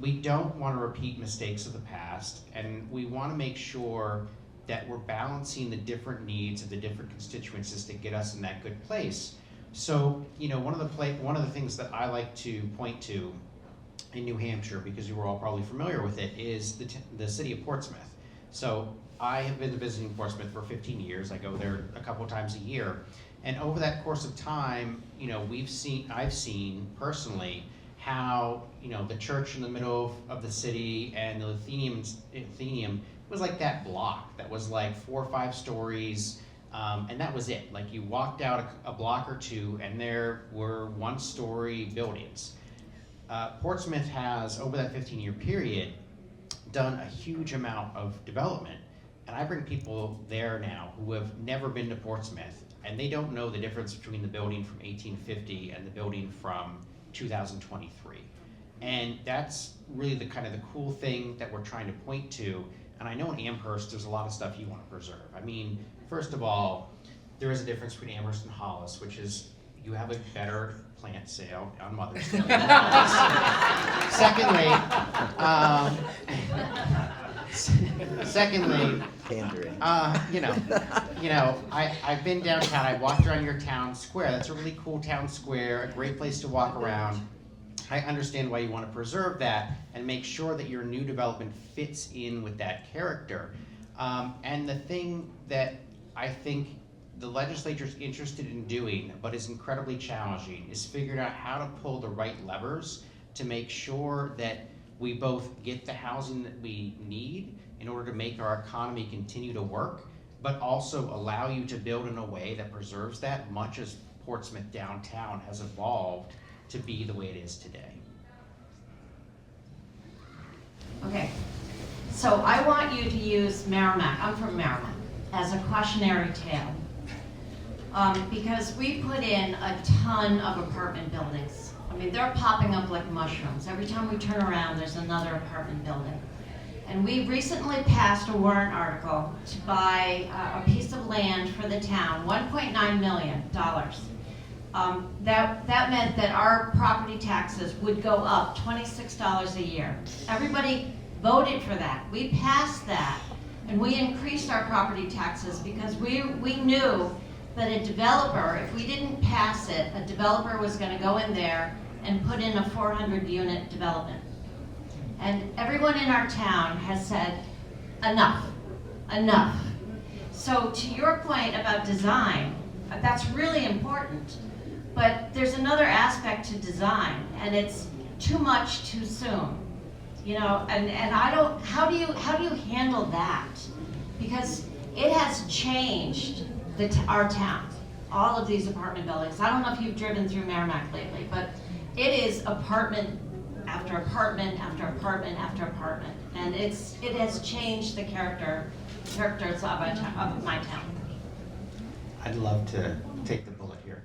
We don't want to repeat mistakes of the past, and we want to make sure that we're balancing the different needs of the different constituencies to get us in that good place. So, one of the things that I like to point to in New Hampshire, because you were all probably familiar with it, is the city of Portsmouth. So I have been visiting Portsmouth for 15 years. I go there a couple times a year. And over that course of time, I've seen personally how, the church in the middle of the city and the Athenaeum was like that block that was like 4 or 5 stories, and that was it. Like you walked out a block or two and there were 1-story buildings. Portsmouth has, over that 15-year period, done a huge amount of development. And I bring people there now who have never been to Portsmouth, and they don't know the difference between the building from 1850 and the building from 2023. And that's really the kind of the cool thing that we're trying to point to. And I know in Amherst, there's a lot of stuff you want to preserve. I mean, first of all, there is a difference between Amherst and Hollis, which is you have a better plant sale on Mother's Day than Hollis. Secondly, Pandering. I've been downtown. I walked around your town square. That's a really cool town square, a great place to walk around. I understand why you want to preserve that and make sure that your new development fits in with that character. And the thing that I think the legislature's interested in doing, but is incredibly challenging, is figuring out how to pull the right levers to make sure that we both get the housing that we need in order to make our economy continue to work, but also allow you to build in a way that preserves that, much as Portsmouth downtown has evolved to be the way it is today. Okay, so I want you to use Merrimack, I'm from Merrimack, as a cautionary tale. Because we put in a ton of apartment buildings. I mean, they're popping up like mushrooms. Every time we turn around, there's another apartment building. And we recently passed a warrant article to buy a piece of land for the town, $1.9 million. That meant that our property taxes would go up $26 a year. Everybody voted for that. We passed that, and we increased our property taxes because we knew that a developer, if we didn't pass it, a developer was going to go in there and put in a 400-unit development. And everyone in our town has said, enough, enough. So to your point about design, that's really important. But there's another aspect to design, and it's too much too soon. You know, and I don't, how do you handle that? Because it has changed our town, all of these apartment buildings. I don't know if you've driven through Merrimack lately, but it is apartment after apartment after apartment after apartment, and it has changed the characters of my town. I'd love to take the bullet here.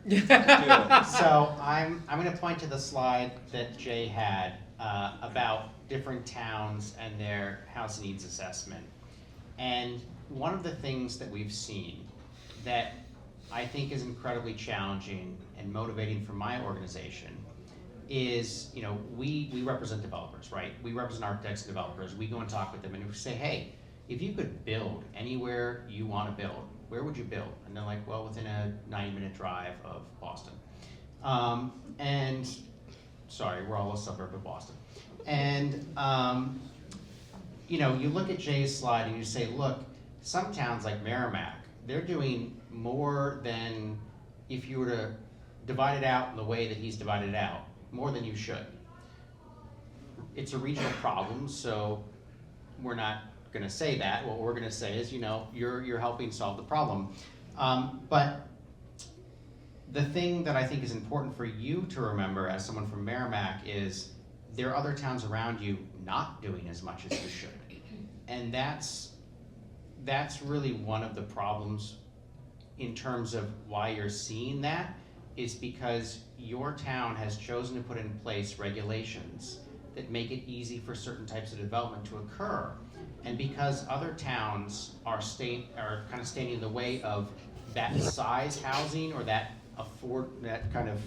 So I'm going to point to the slide that Jay had about different towns and their house needs assessment. And one of the things that we've seen that I think is incredibly challenging and motivating for my organization is, you know, we represent developers, right? We represent architects and developers. We go and talk with them and we say, hey, if you could build anywhere you want to build, where would you build? And they're like, well, within a 90-minute drive of Boston. And sorry, we're all a suburb of Boston. And you know, you look at Jay's slide and you say, look, some towns like Merrimack, they're doing more than, if you were to divide it out in the way that he's divided it out, more than you should. It's a regional problem, so we're not going to say that. What we're going to say is, you know, you're helping solve the problem. But the thing that I think is important for you to remember as someone from Merrimack is there are other towns around you not doing as much as you should. And that's really one of the problems in terms of why you're seeing that, is because your town has chosen to put in place regulations that make it easy for certain types of development to occur. And because other towns are kind of standing in the way of that size housing or that kind of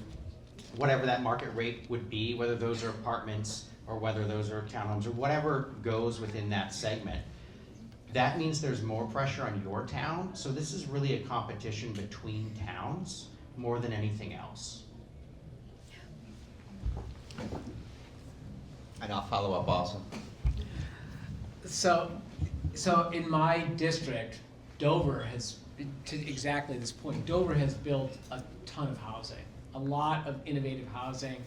whatever that market rate would be, whether those are apartments or whether those are townhomes or whatever goes within that segment, that means there's more pressure on your town. So this is really a competition between towns more than anything else. And I'll follow up also. So in my district, Dover has, to exactly this point, Dover has built a ton of housing, a lot of innovative housing.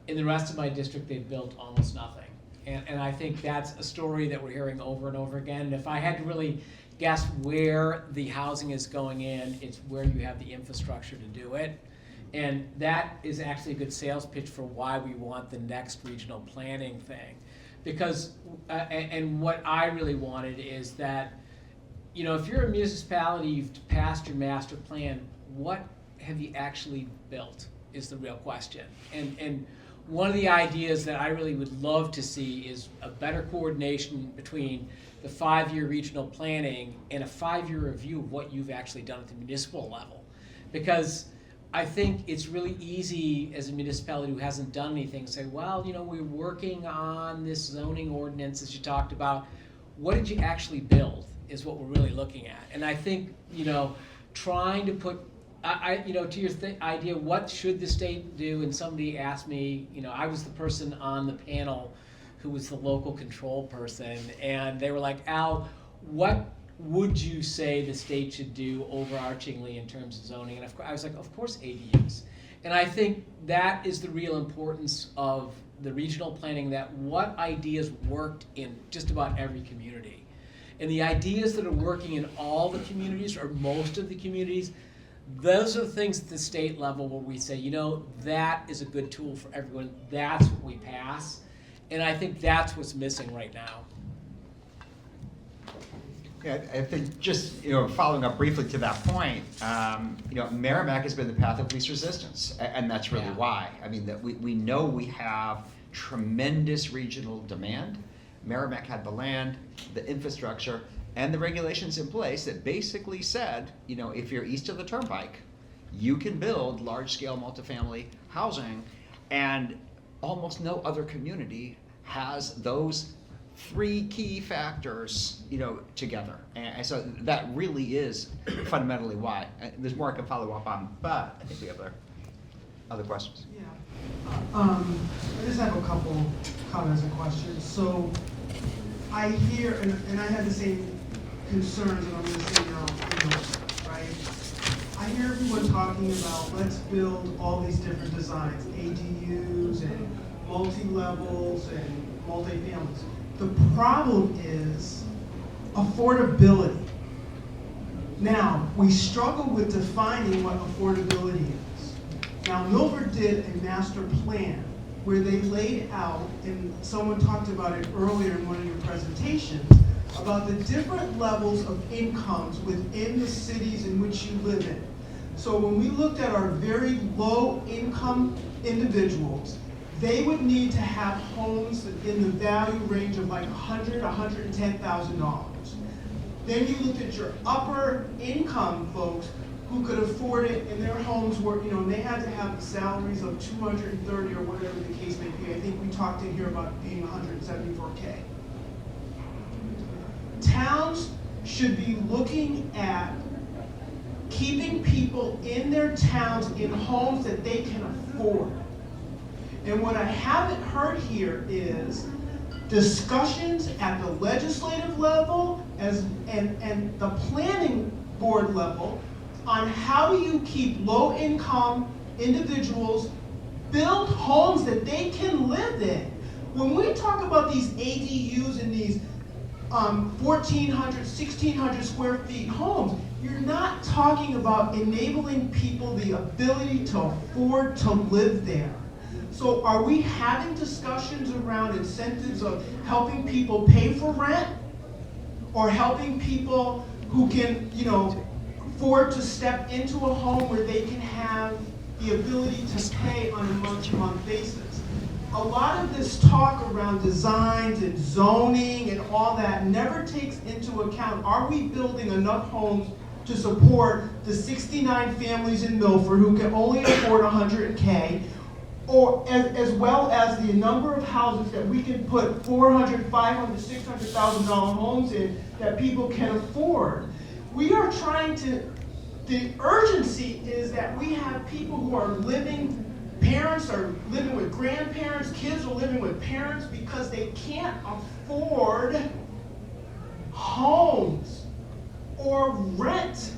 In the rest of my district, they've built almost nothing. And I think that's a story that we're hearing over and over again. And if I had to really guess where the housing is going in, it's where you have the infrastructure to do it. And that is actually a good sales pitch for why we want the next regional planning thing. Because, and what I really wanted is that, you know, if you're a municipality, you've passed your master plan, what have you actually built is the real question. And one of the ideas that I really would love to see is a better coordination between the 5-year regional planning and a 5-year review of what you've actually done at the municipal level. Because I think it's really easy as a municipality who hasn't done anything to say, well, you know, we're working on this zoning ordinance as you talked about. What did you actually build is what we're really looking at. And I think, you know, trying to put, you know, to your idea, what should the state do? And somebody asked me, you know, I was the person on the panel who was the local control person, and they were like, Al, what would you say the state should do overarchingly in terms of zoning? And I was like, of course ADUs. And I think that is the real importance of the regional planning, that what ideas worked in just about every community. And the ideas that are working in all the communities, or most of the communities, those are the things at the state level where we say, you know, that is a good tool for everyone. That's what we pass. And I think that's what's missing right now. Yeah, I think just, you know, following up briefly to that point, you know, Merrimack has been the path of least resistance, and that's really why. I mean, that we know we have tremendous regional demand. Merrimack had the land, the infrastructure, and the regulations in place that basically said, you know, if you're east of the Turnpike, you can build large-scale multifamily housing, and almost no other community has those 3 key factors, you know, together. And so that really is fundamentally why. There's more I can follow up on, but I think we have other questions. Yeah. I just have a couple comments and questions. So I hear, and I had the same concerns, and I'm going to say now, you know, right? I hear everyone talking about let's build all these different designs, ADUs and multi-levels and multi-families. The problem is affordability. Now, we struggle with defining what affordability is. Now, Milford did a master plan where they laid out, and someone talked about it earlier in one of your presentations, about the different levels of incomes within the cities in which you live in. So when we looked at our very low income individuals, they would need to have homes in the value range of like $100,000, $110,000. Then you looked at your upper income folks who could afford it, and their homes were, you know, and they had to have salaries of $230,000 or whatever the case may be. I think we talked in here about being $174K. Towns should be looking at keeping people in their towns in homes that they can afford. And what I haven't heard here is discussions at the legislative level and the planning board level on how do you keep low-income individuals build homes that they can live in. When we talk about these ADUs and these 1,400, 1,600 square feet homes, you're not talking about enabling people the ability to afford to live there. So are we having discussions around incentives of helping people pay for rent, or helping people who can, you know, afford to step into a home where they can have the ability to pay on a month-to-month basis? A lot of this talk around designs and zoning and all that never takes into account, are we building enough homes to support the 69 families in Milford who can only afford $100K, or as well as the number of houses that we can put $400,000, $500,000, $600,000 homes in that people can afford. We are trying to, the urgency is that we have people who are living, parents are living with grandparents, kids are living with parents because they can't afford homes or rent.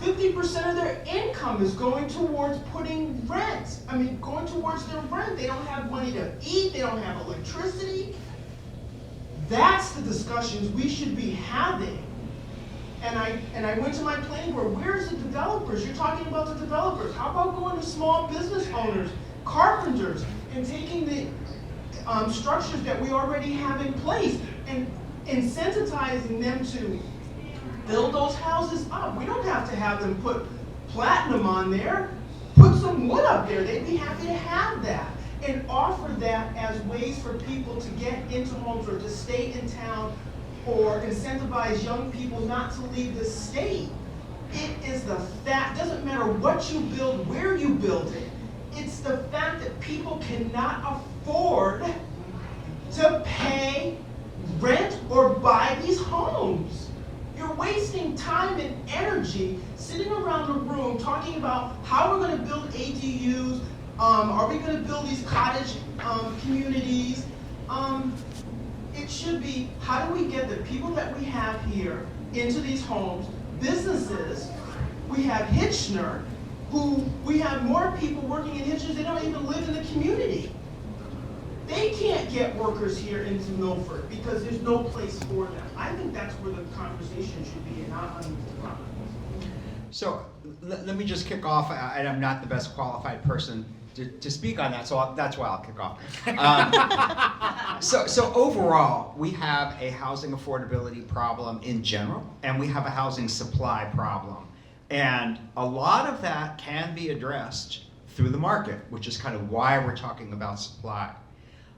50% of their income is going towards putting rent. I mean, going towards their rent. They don't have money to eat, they don't have electricity. That's the discussions we should be having. And I went to my planning board, where's the developers? You're talking about the developers. How about going to small business owners, carpenters, and taking the structures that we already have in place and incentivizing them to build those houses up. We don't have to have them put platinum on there. Put some wood up there. They'd be happy to have that. and offer that as ways for people to get into homes or to stay in town, or incentivize young people not to leave the state. It is the fact, doesn't matter what you build, where you build it, it's the fact that people cannot afford to pay rent or buy these homes. You're wasting time and energy sitting around the room talking about how we're going to build ADUs, are we going to build these cottage communities? It should be, how do we get the people that we have here into these homes, businesses? We have Hitchner, who we have more people working in Hitchner, they don't even live in the community. They can't get workers here into Milford because there's no place for them. I think that's where the conversation should be, and not on the front. So let me just kick off, and I'm not the best qualified person to speak on that, so that's why I'll kick off. So overall, we have a housing affordability problem in general, and we have a housing supply problem. And a lot of that can be addressed through the market, which is kind of why we're talking about supply.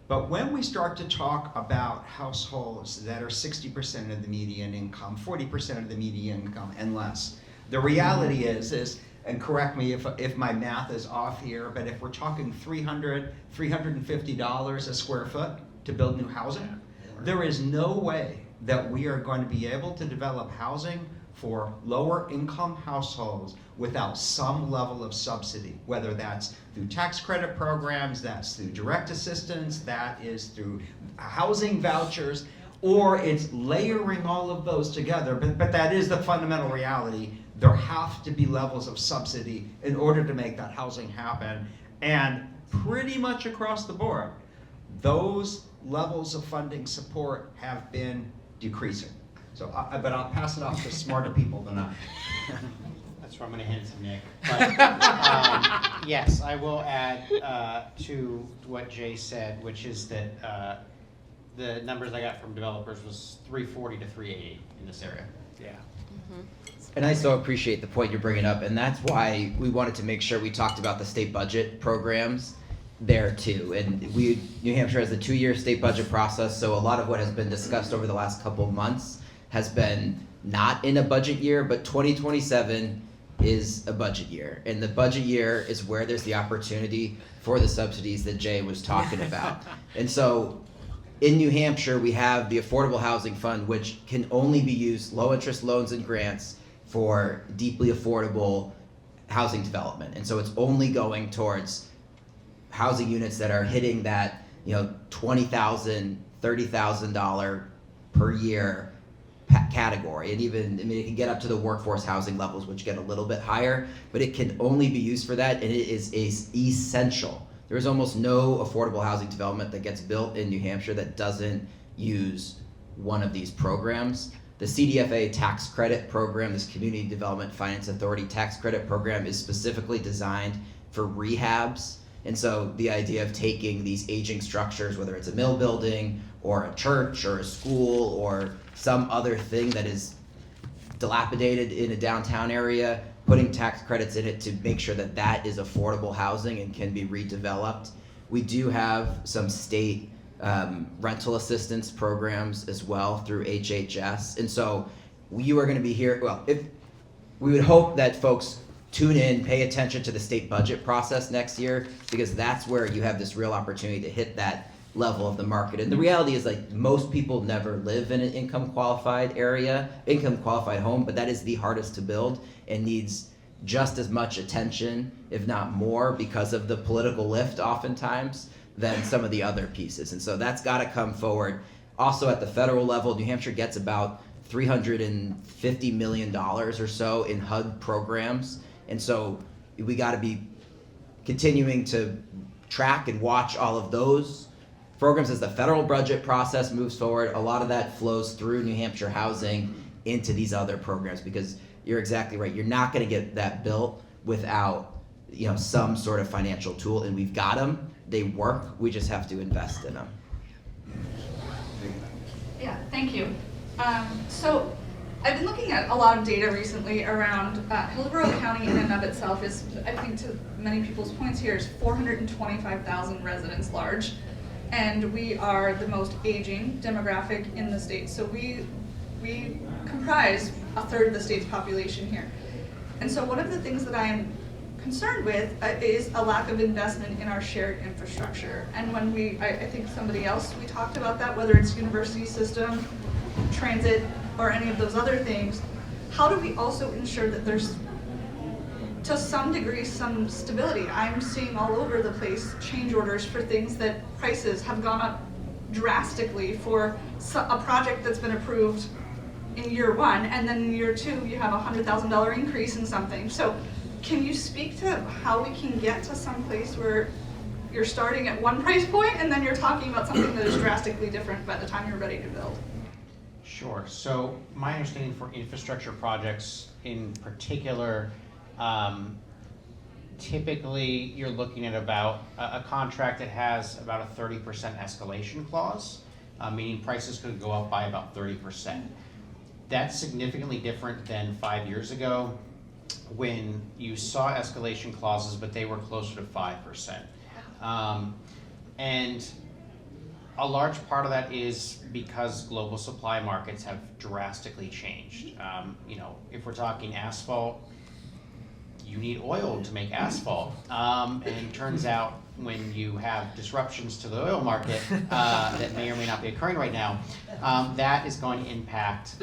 But when we start to talk about households that are 60% of the median income, 40% of the median income and less, the reality is, and correct me if my math is off here, but if we're talking $300, $350 a square foot to build new housing, there is no way that we are going to be able to develop housing for lower income households without some level of subsidy, whether that's through tax credit programs, that's through direct assistance, that is through housing vouchers, or it's layering all of those together. But that is the fundamental reality. There have to be levels of subsidy in order to make that housing happen. And pretty much across the board, those levels of funding support have been decreasing. So, but I'll pass it off to smarter people than I. That's where I'm going to hand it to Nick. But yes, I will add to what Jay said, which is that the numbers I got from developers was 340 to 380 in this area. Yeah. And I so appreciate the point you're bringing up, and that's why we wanted to make sure we talked about the state budget programs there too. And New Hampshire has a 2-year state budget process, so a lot of what has been discussed over the last couple of months has been not in a budget year, but 2027 is a budget year. And the budget year is where there's the opportunity for the subsidies that Jay was talking about. And so in New Hampshire, we have the Affordable Housing Fund, which can only be used, low interest loans and grants, for deeply affordable housing development. And so it's only going towards housing units that are hitting that, $20,000, $30,000 per year category. And even, it can get up to the workforce housing levels, which get a little bit higher, but it can only be used for that, and it is essential. There is almost no affordable housing development that gets built in New Hampshire that doesn't use one of these programs. The CDFA tax credit program, this Community Development Finance Authority tax credit program, is specifically designed for rehabs. And so the idea of taking these aging structures, whether it's a mill building or a church or a school or some other thing that is dilapidated in a downtown area, putting tax credits in it to make sure that that is affordable housing and can be redeveloped. We do have some state rental assistance programs as well through HHS. And so you are going to be here, we would hope that folks tune in, pay attention to the state budget process next year, because that's where you have this real opportunity to hit that level of the market. And the reality is, most people never live in an income qualified home, but that is the hardest to build and needs just as much attention, if not more, because of the political lift oftentimes than some of the other pieces. And so that's got to come forward. Also at the federal level, New Hampshire gets about $350 million or so in HUD programs. And so we got to be continuing to track and watch all of those programs as the federal budget process moves forward. A lot of that flows through New Hampshire Housing into these other programs, because you're exactly right. You're not going to get that built without some sort of financial tool, and we've got them. They work. We just have to invest in them. Yeah, thank you. So I've been looking at a lot of data recently around Hillsborough County in and of itself is, I think to many people's points here, is 425,000 residents large. And we are the most aging demographic in the state. So we comprise a third of the state's population here. And so one of the things that I am concerned with is a lack of investment in our shared infrastructure. And when I think somebody else, we talked about that, whether it's university system, transit, or any of those other things, how do we also ensure that there's, to some degree, some stability? I'm seeing all over the place change orders for things that prices have gone up drastically for a project that's been approved in year one, and then in year two you have a $100,000 increase in something. So can you speak to how we can get to some place where you're starting at one price point and then you're talking about something that is drastically different by the time you're ready to build? Sure. So my understanding for infrastructure projects in particular, typically you're looking at about a contract that has about a 30% escalation clause, meaning prices could go up by about 30%. That's significantly different than 5 years ago when you saw escalation clauses, but they were closer to 5%. And a large part of that is because global supply markets have drastically changed. If we're talking asphalt, you need oil to make asphalt. And it turns out when you have disruptions to the oil market that may or may not be occurring right now, that is going to impact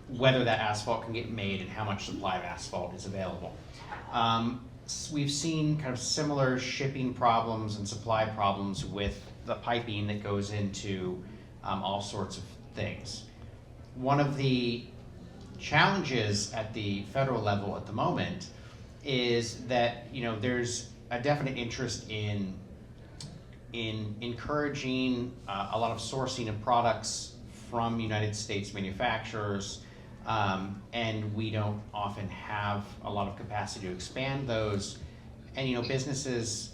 whether that asphalt can get made and how much supply of asphalt is available. We've seen kind of similar shipping problems and supply problems with the piping that goes into all sorts of things. One of the challenges at the federal level at the moment is that there's a definite interest in encouraging a lot of sourcing of products from United States manufacturers, and we don't often have a lot of capacity to expand those. And businesses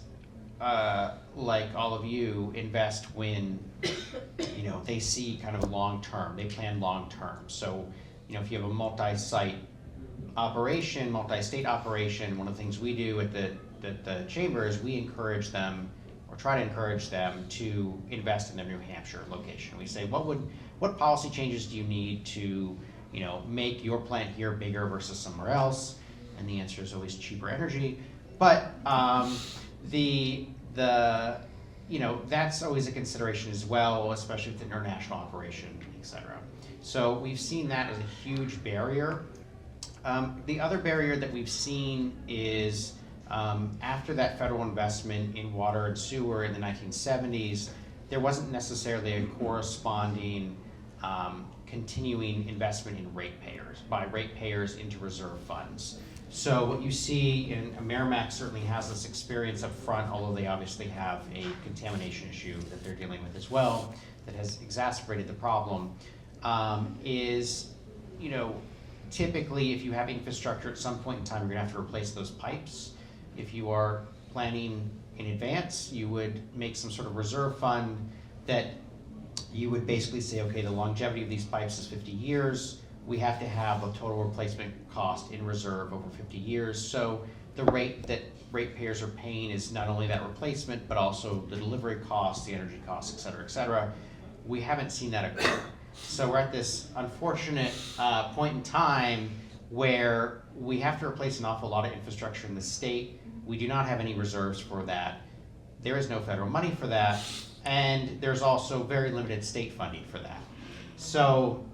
like all of you invest when they see kind of long term. They plan long term. So if you have a multi-site operation, multi-state operation, one of the things we do at the chamber is we encourage them, or try to encourage them, to invest in their New Hampshire location. We say, what policy changes do you need to make your plant here bigger versus somewhere else? And the answer is always cheaper energy. But that's always a consideration as well, especially with the international operation, et cetera. So we've seen that as a huge barrier. The other barrier that we've seen is after that federal investment in water and sewer in the 1970s, there wasn't necessarily a corresponding continuing investment in ratepayers, by ratepayers into reserve funds. So what you see, and Merrimack certainly has this experience up front, although they obviously have a contamination issue that they're dealing with as well that has exacerbated the problem, is typically if you have infrastructure at some point in time, you're gonna have to replace those pipes. If you are planning in advance, you would make some sort of reserve fund that you would basically say, okay, the longevity of these pipes is 50 years. We have to have a total replacement cost in reserve over 50 years. So the rate that ratepayers are paying is not only that replacement, but also the delivery costs, the energy costs, et cetera, et cetera. We haven't seen that occur. So we're at this unfortunate point in time where we have to replace an awful lot of infrastructure in the state. We do not have any reserves for that. There is no federal money for that. And there's also very limited state funding for that. So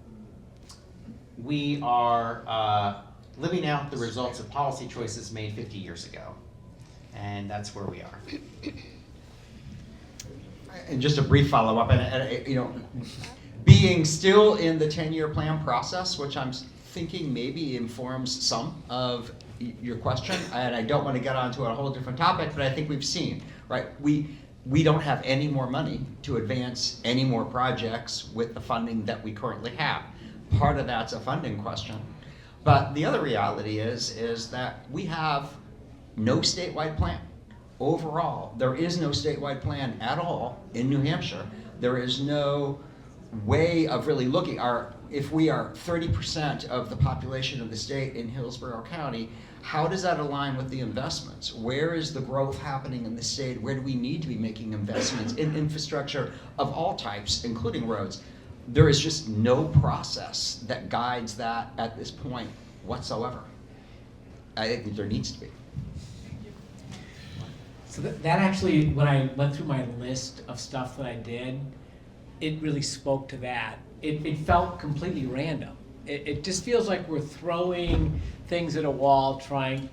we are living out the results of policy choices made 50 years ago. And that's where we are. And just a brief follow-up, and being still in the 10-year plan process, which I'm thinking maybe informs some of your question, and I don't want to get onto a whole different topic, but I think we've seen, right? We don't have any more money to advance any more projects with the funding that we currently have. Part of that's a funding question. But the other reality is that we have no statewide plan. Overall, there is no statewide plan at all in New Hampshire. There is no way of really looking. if we are 30% of the population of the state in Hillsborough County, how does that align with the investments? Where is the growth happening in the state? Where do we need to be making investments in infrastructure of all types, including roads? There is just no process that guides that at this point whatsoever. I think there needs to be. So that actually, when I went through my list of stuff that I did, it really spoke to that. It felt completely random. It just feels like we're throwing things at a wall, and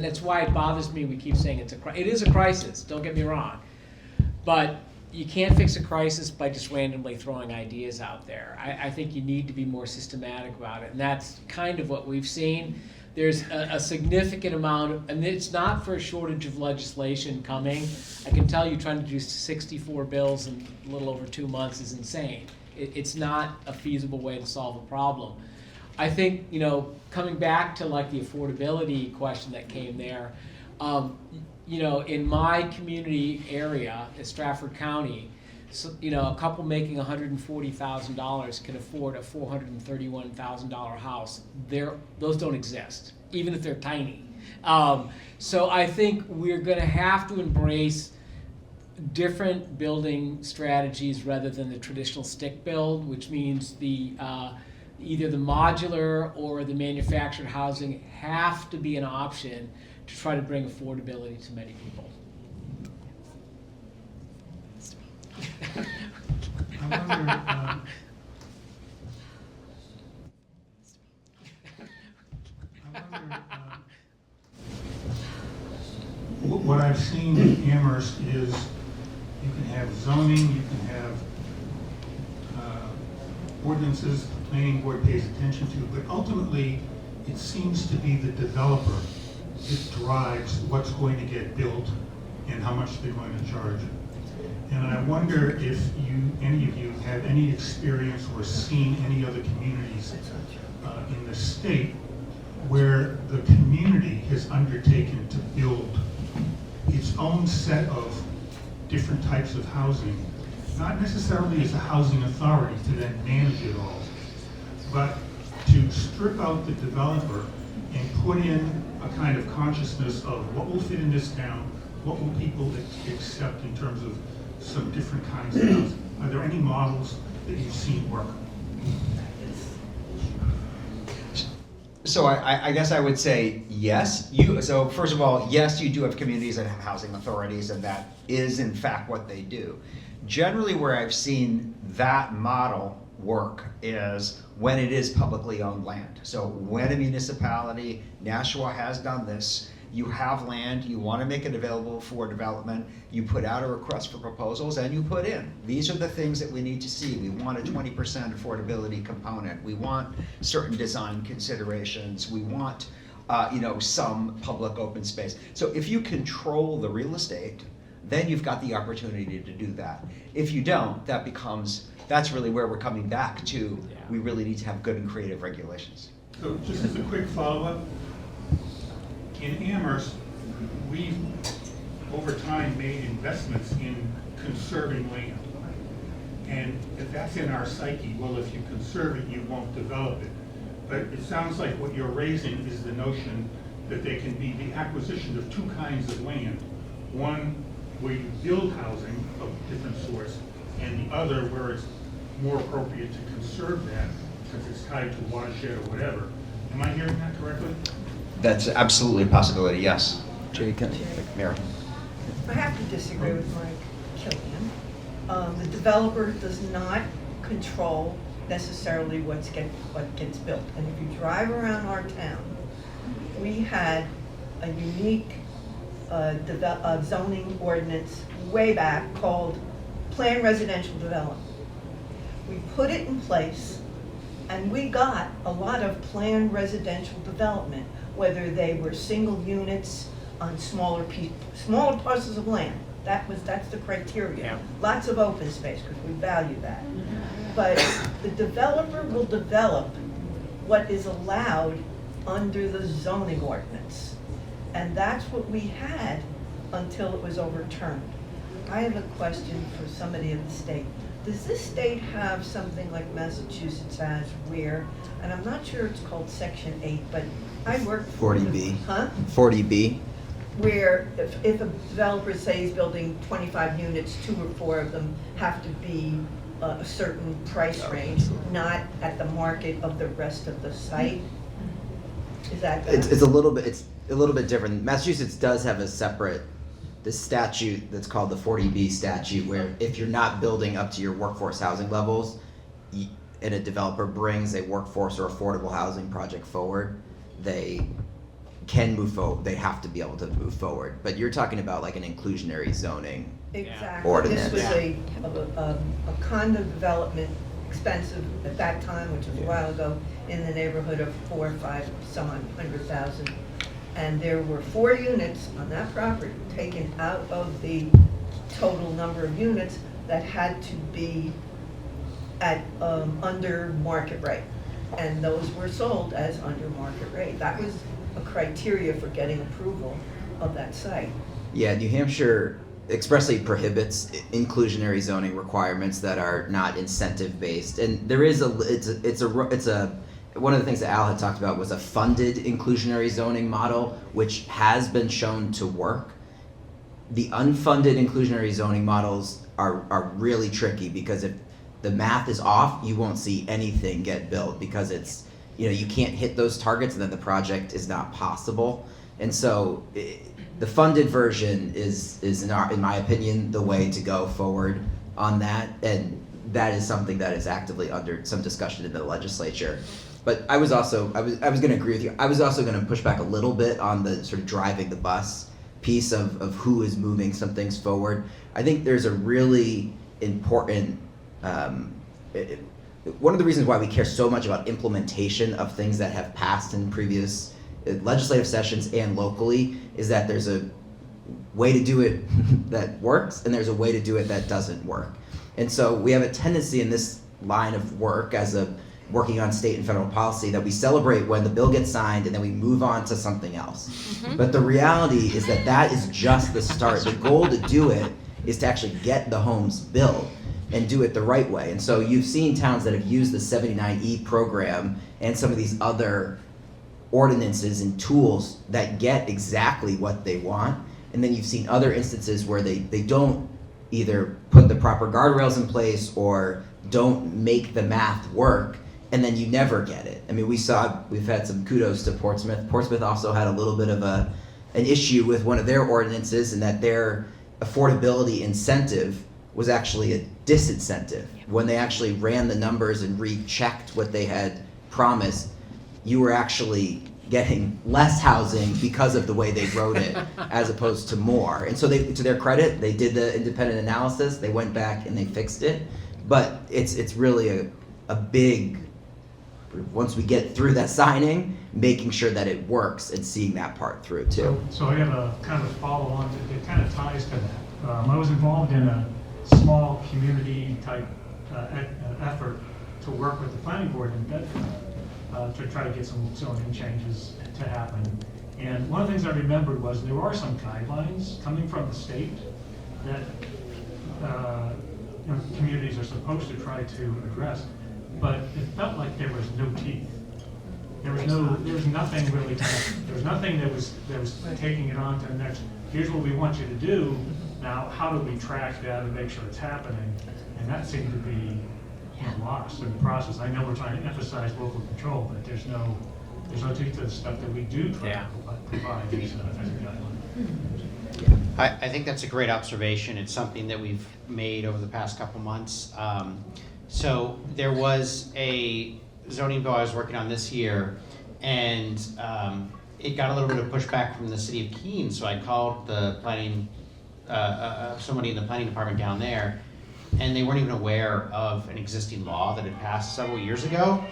that's why it bothers me. We keep saying it is a crisis. Don't get me wrong, but you can't fix a crisis by just randomly throwing ideas out there. I think you need to be more systematic about it, and that's kind of what we've seen. There's a significant amount, and it's not for a shortage of legislation coming. I can tell you, trying to do 64 bills in a little over 2 months is insane. It's not a feasible way to solve a problem. I think, coming back to like the affordability question that came there, in my community area in Stratford County, so, a couple making $140,000 can afford a $431,000 house. Those don't exist, even if they're tiny. So I think we're going to have to embrace different building strategies rather than the traditional stick build, which means either the modular or the manufactured housing have to be an option to try to bring affordability to many people. I wonder, what I've seen in Amherst is you can have zoning, you can have ordinances the planning board pays attention to, but ultimately it seems to be the developer that drives what's going to get built and how much they're going to charge. And I wonder if any of you have any experience or seen any other communities in the state where the community has undertaken to build its own set of different types of housing, not necessarily as a housing authority to then manage it all, but to strip out the developer and put in a kind of consciousness of what will fit in this town, what will people accept in terms of some different kinds of housing. Are there any models that you've seen work? So I guess I would say yes. So first of all, yes, you do have communities that have housing authorities, and that is in fact what they do. Generally, where I've seen that model work is when it is publicly owned land. So when a municipality, Nashua has done this, you have land, you want to make it available for development, you put out a request for proposals and you put in. These are the things that we need to see. We want a 20% affordability component. We want certain design considerations. We want some public open space. So if you control the real estate, then you've got the opportunity to do that. If you don't, that's really where we're coming back to. We really need to have good and creative regulations. So just as a quick follow-up, in Amherst, we've over time made investments in conserving land. And if that's in our psyche, well, if you conserve it, you won't develop it. But it sounds like what you're raising is the notion that there can be the acquisition of two kinds of land. One where you build housing of different sorts, and the other where it's more appropriate to conserve that because it's tied to watershed or whatever. Am I hearing that correctly? That's absolutely a possibility, yes. Mary. I have to disagree with Mike Killian. The developer does not control necessarily what gets built. And if you drive around our town, we had a unique zoning ordinance way back called Planned Residential Development. We put it in place and we got a lot of planned residential development, whether they were single units on smaller parcels of land. That's the criteria. Yeah. Lots of open space because we value that. But the developer will develop what is allowed under the zoning ordinance. And that's what we had until it was overturned. I have a question for somebody in the state. Does this state have something like Massachusetts has where, and I'm not sure it's called Section 8, but I worked for 40B. Huh? 40B. Where if a developer say is building 25 units, 2 or 4 of them have to be a certain price range, not at the market of the rest of the site. Is that It's a little bit different. Massachusetts does have a separate statute that's called the 40B statute, where if you're not building up to your workforce housing levels, and a developer brings a workforce or affordable housing project forward, they can move forward. They have to be able to move forward. But you're talking about like an inclusionary zoning Exactly. ordinance. This was a condo development, expensive at that time, which was a while ago, in the neighborhood of 4 or 5 some odd $100,000. And there were 4 units on that property taken out of the total number of units that had to be at under market rate. And those were sold as under market rate. That was a criteria for getting approval of that site. Yeah, New Hampshire expressly prohibits inclusionary zoning requirements that are not incentive based, and there is one of the things that Al had talked about was a funded inclusionary zoning model, which has been shown to work. The unfunded inclusionary zoning models are really tricky, because if the math is off, you won't see anything get built, because it's, you can't hit those targets and then the project is not possible. And so the funded version is in my opinion, the way to go forward on that. And that is something that is actively under some discussion in the legislature. But I was going to agree with you. I was also going to push back a little bit on the sort of driving the bus piece of who is moving some things forward. I think there's a really important, one of the reasons why we care so much about implementation of things that have passed in previous legislative sessions and locally is that there's a way to do it that works and there's a way to do it that doesn't work. And so we have a tendency in this line of work as working on state and federal policy that we celebrate when the bill gets signed and then we move on to something else. Mm-hmm. But the reality is that is just the start. The goal to do it is to actually get the homes built and do it the right way. And so you've seen towns that have used the 79E program and some of these other ordinances and tools that get exactly what they want. And then you've seen other instances where they don't either put the proper guardrails in place or don't make the math work, and then you never get it. I mean, we've had some kudos to Portsmouth. Portsmouth also had a little bit of an issue with one of their ordinances, and that their affordability incentive was actually a disincentive. When they actually ran the numbers and rechecked what they had promised, you were actually getting less housing because of the way they wrote it as opposed to more. And so to their credit, they did the independent analysis, they went back and they fixed it. But it's really a big, once we get through that signing, making sure that it works and seeing that part through too. So I have a kind of follow on that kind of ties to that. I was involved in a small community type effort to work with the planning board in Bedford to try to get some zoning changes to happen. And one of the things I remembered was there are some guidelines coming from the state that communities are supposed to try to address, but it felt like there was no teeth. There was nothing really. There was nothing that was taking it on to the next. Here's what we want you to do. Now, how do we track that and make sure it's happening? And that seemed to be lost in the process. I know we're trying to emphasize local control, but there's no teeth to the stuff that we do try to provide as a guideline. I think that's a great observation. It's something that we've made over the past couple months. So there was a zoning bill I was working on this year, and it got a little bit of pushback from the city of Keene. So I called the planning, somebody in the planning department down there, and they weren't even aware of an existing law that had passed several years ago.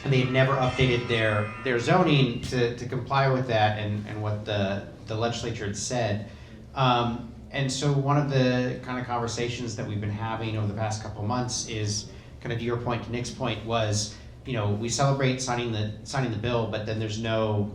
And they had never updated their zoning to comply with that and what the legislature had said. And so one of the kind of conversations that we've been having over the past couple of months is kind of to your point, to Nick's point, was, we celebrate signing the bill, but then there's no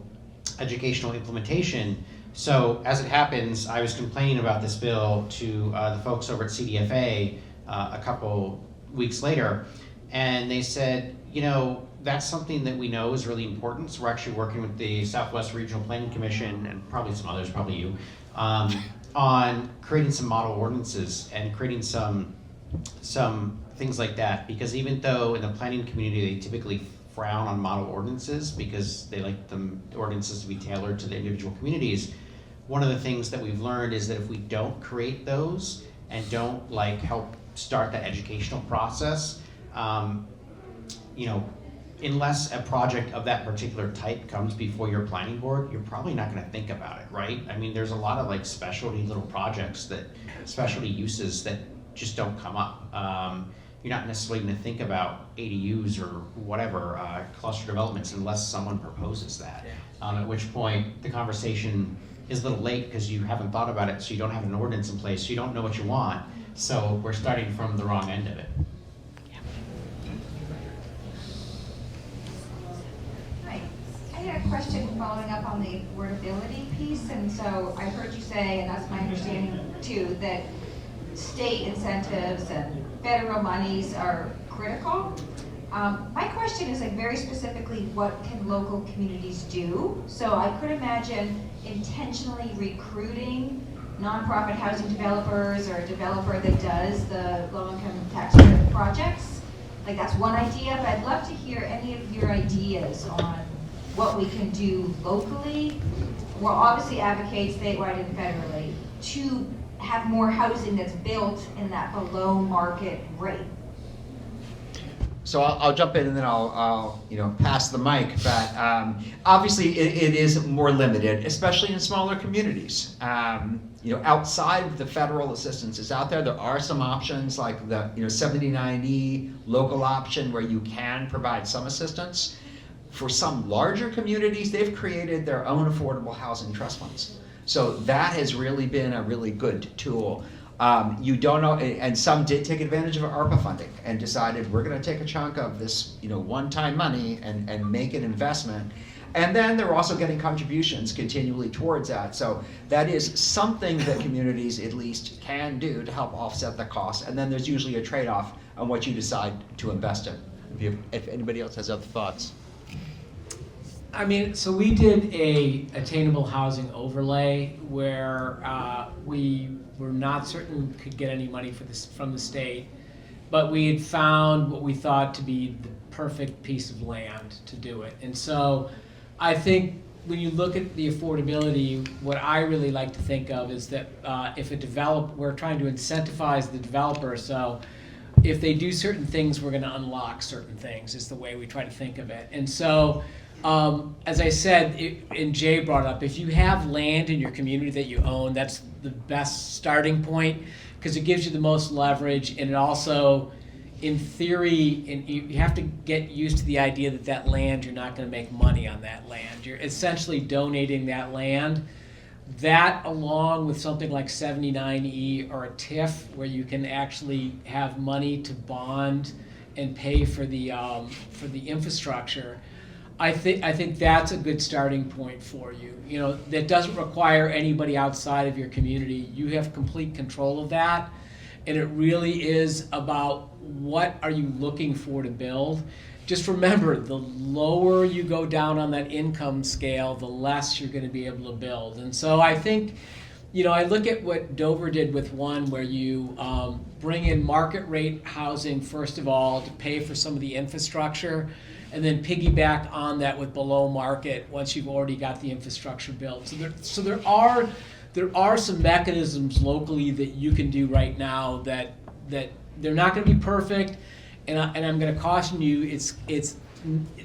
educational implementation. So as it happens, I was complaining about this bill to the folks over at CDFA a couple weeks later, and they said, you know, that's something that we know is really important. So we're actually working with the Southwest Regional Planning Commission and probably some others, probably you, on creating some model ordinances and creating some things like that. Because even though in the planning community they typically frown on model ordinances because they like the ordinances to be tailored to the individual communities, one of the things that we've learned is that if we don't create those and don't like help start that educational process, you know, unless a project of that particular type comes before your planning board, you're probably not going to think about it, right? I mean, there's a lot of like specialty little projects that, specialty uses that just don't come up. You're not necessarily going to think about ADUs or whatever, cluster developments, unless someone proposes that. At which point the conversation is a little late because you haven't thought about it, so you don't have an ordinance in place, so you don't know what you want. So we're starting from the wrong end of it. Hi, I had a question following up on the affordability piece, and so I heard you say, and that's my understanding too, that state incentives and federal monies are critical. My question is like very specifically, what can local communities do? So I could imagine intentionally recruiting nonprofit housing developers or a developer that does the low-income tax credit projects. Like that's one idea, but I'd love to hear any of your ideas on what we can do locally. We'll obviously advocate statewide and federally to have more housing that's built in that below market rate. So I'll jump in and then I'll pass the mic. But obviously it is more limited, especially in smaller communities. Outside of the federal assistance is out there. There are some options like the 79E local option where you can provide some assistance. For some larger communities, they've created their own affordable housing trust funds. So that has really been a really good tool. You don't know, and some did take advantage of ARPA funding and decided we're going to take a chunk of this, one-time money and make an investment. And then they're also getting contributions continually towards that. So that is something that communities at least can do to help offset the cost. And then there's usually a trade-off on what you decide to invest in. If anybody else has other thoughts. I mean, so we did a attainable housing overlay where we were not certain we could get any money for this from the state, but we had found what we thought to be the perfect piece of land to do it. And so I think when you look at the affordability, what I really like to think of is that if we're trying to incentivize the developer, so if they do certain things, we're going to unlock certain things is the way we try to think of it. And so as I said, and Jay brought up, if you have land in your community that you own, that's the best starting point because it gives you the most leverage, and it also, in theory, and you have to get used to the idea that that land, you're not going to make money on that land. You're essentially donating that land. That, along with something like 79E or a TIF, where you can actually have money to bond and pay for the infrastructure. I think that's a good starting point for you. That doesn't require anybody outside of your community. You have complete control of that, and it really is about what are you looking for to build. Just remember, the lower you go down on that income scale, the less you're going to be able to build. And so I think, I look at what Dover did with one where you bring in market rate housing, first of all, to pay for some of the infrastructure, and then piggyback on that with below market once you've already got the infrastructure built. So there are some mechanisms locally that you can do right now that they're not going to be perfect, and I'm going to caution you. It's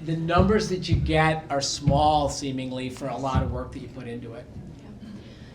the numbers that you get are small seemingly for a lot of work that you put into it.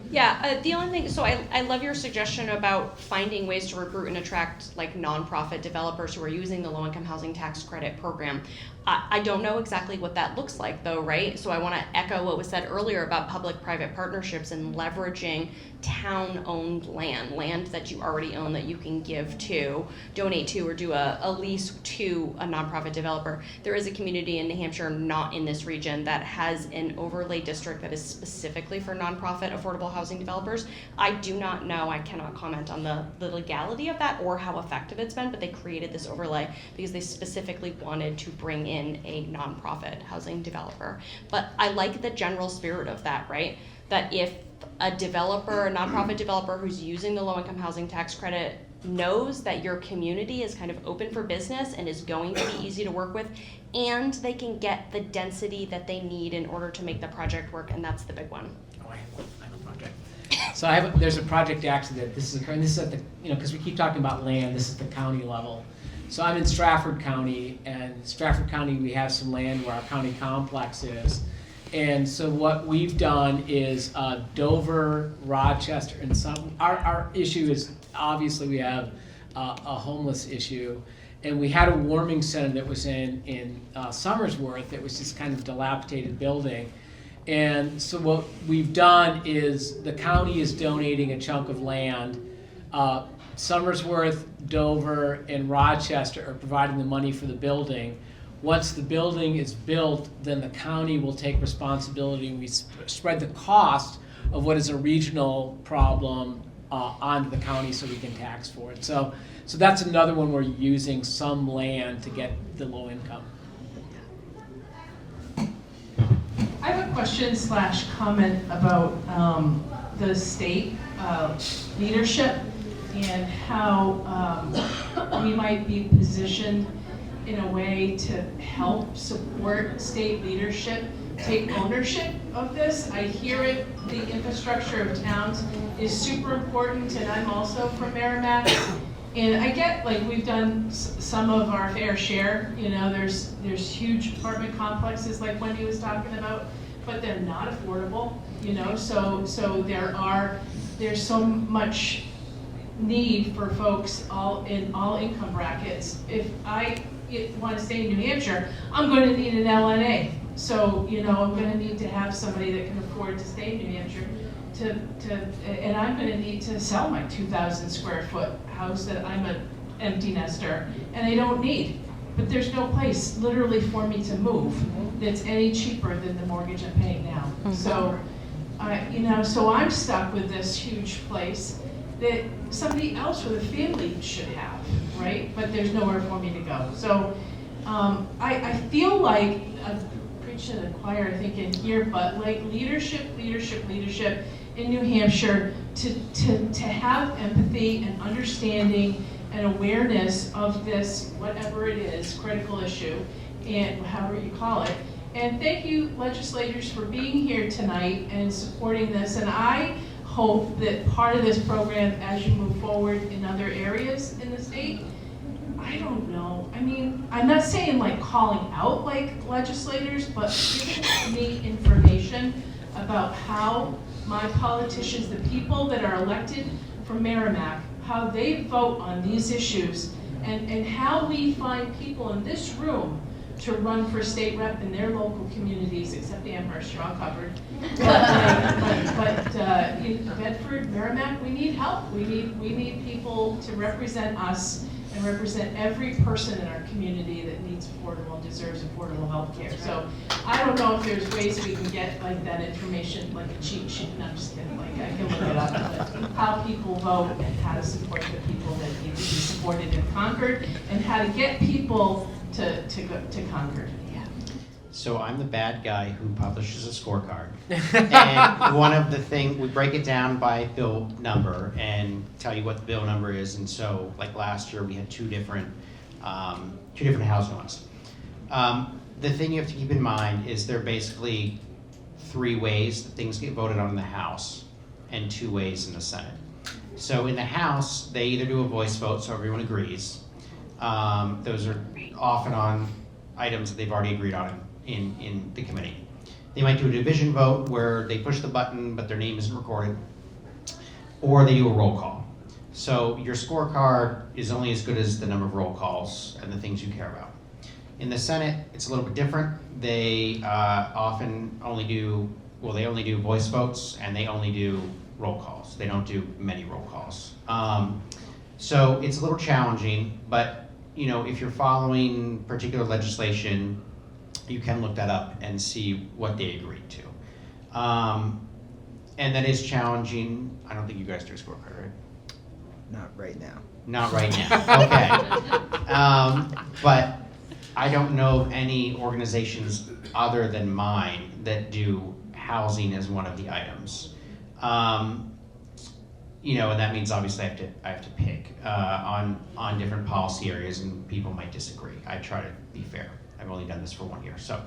Yeah, the only thing, so I love your suggestion about finding ways to recruit and attract like nonprofit developers who are using the low-income housing tax credit program. I don't know exactly what that looks like though, right? So I want to echo what was said earlier about public-private partnerships and leveraging town-owned land that you already own that you can give to, donate to, or do a lease to a nonprofit developer. There is a community in New Hampshire, not in this region, that has an overlay district that is specifically for nonprofit affordable housing developers. I do not know, I cannot comment on the legality of that or how effective it's been, but they created this overlay because they specifically wanted to bring in a nonprofit housing developer. But I like the general spirit of that, right? That if a developer, a nonprofit developer who's using the low-income housing tax credit knows that your community is kind of open for business and is going to be easy to work with, and they can get the density that they need in order to make the project work, and that's the big one. Oh, I have a project. So there's a project actually that this is occurring. This is at the, because we keep talking about land, this is the county level. So I'm in Stratford County, and Stratford County, we have some land where our county complex is. And so what we've done is Dover, Rochester, and some, our issue is obviously we have a homeless issue. And we had a warming center that was in Somersworth that was just kind of dilapidated building. And so what we've done is the county is donating a chunk of land. Somersworth, Dover, and Rochester are providing the money for the building. Once the building is built, then the county will take responsibility, and we spread the cost of what is a regional problem onto the county so we can tax for it. So that's another one where you're using some land to get the low income. I have a question / comment about the state leadership and how we might be positioned in a way to help support state leadership take ownership of this. I hear it, the infrastructure of towns is super important, and I'm also from Merrimack. And I get, like, we've done some of our fair share, there's huge apartment complexes like Wendy was talking about, but they're not affordable, so there's so much need for folks in all income brackets. If I want to stay in New Hampshire, I'm going to need an LNA. So, I'm going to need to have somebody that can afford to stay in New Hampshire and I'm going to need to sell my 2,000 square foot house that I'm an empty nester and I don't need. But there's no place literally for me to move that's any cheaper than the mortgage I'm paying now. Mm-hmm. So, so I'm stuck with this huge place that somebody else with a family should have, right? But there's nowhere for me to go. So I feel like, I'm preaching to the choir, I think, in here, but like leadership in New Hampshire to have empathy and understanding and awareness of this, whatever it is, critical issue, and however you call it. And thank you, legislators, for being here tonight and supporting this. And I hope that part of this program, as you move forward in other areas in the state, I don't know. I mean, I'm not saying like calling out like legislators, but giving me information about how my politicians, the people that are elected from Merrimack, how they vote on these issues, and how we find people in this room to run for state rep in their local communities, except Amherst, you're all covered. But Bedford, Merrimack, we need help. We need people to represent us and represent every person in our community that needs affordable and deserves affordable health care. So I don't know if there's ways we can get like that information, like a cheat sheet. No, I'm just kidding. Like I can look it up, but how people vote and how to support the people that need to be supported in Concord, and how to get people to go to Concord. Yeah. So I'm the bad guy who publishes a scorecard. And one of the things, we break it down by bill number and tell you what the bill number is. And so like last year we had two different housing ones. The thing you have to keep in mind is there are basically 3 ways that things get voted on in the House and 2 ways in the Senate. So in the House, they either do a voice vote so everyone agrees. Those are often on items that they've already agreed on in the committee. They might do a division vote where they push the button but their name isn't recorded, or they do a roll call. So your scorecard is only as good as the number of roll calls and the things you care about. In the Senate, it's a little bit different. They often only do, well, they only do voice votes and they only do roll calls. They don't do many roll calls. So it's a little challenging, but you know, if you're following particular legislation, you can look that up and see what they agreed to. And that is challenging. I don't think you guys do a scorecard, right? Not right now. Not right now, okay. But I don't know of any organizations other than mine that do housing as one of the items. You know, and that means obviously I have to pick on different policy areas, and people might disagree. I try to be fair. I've only done this for 1 year, so.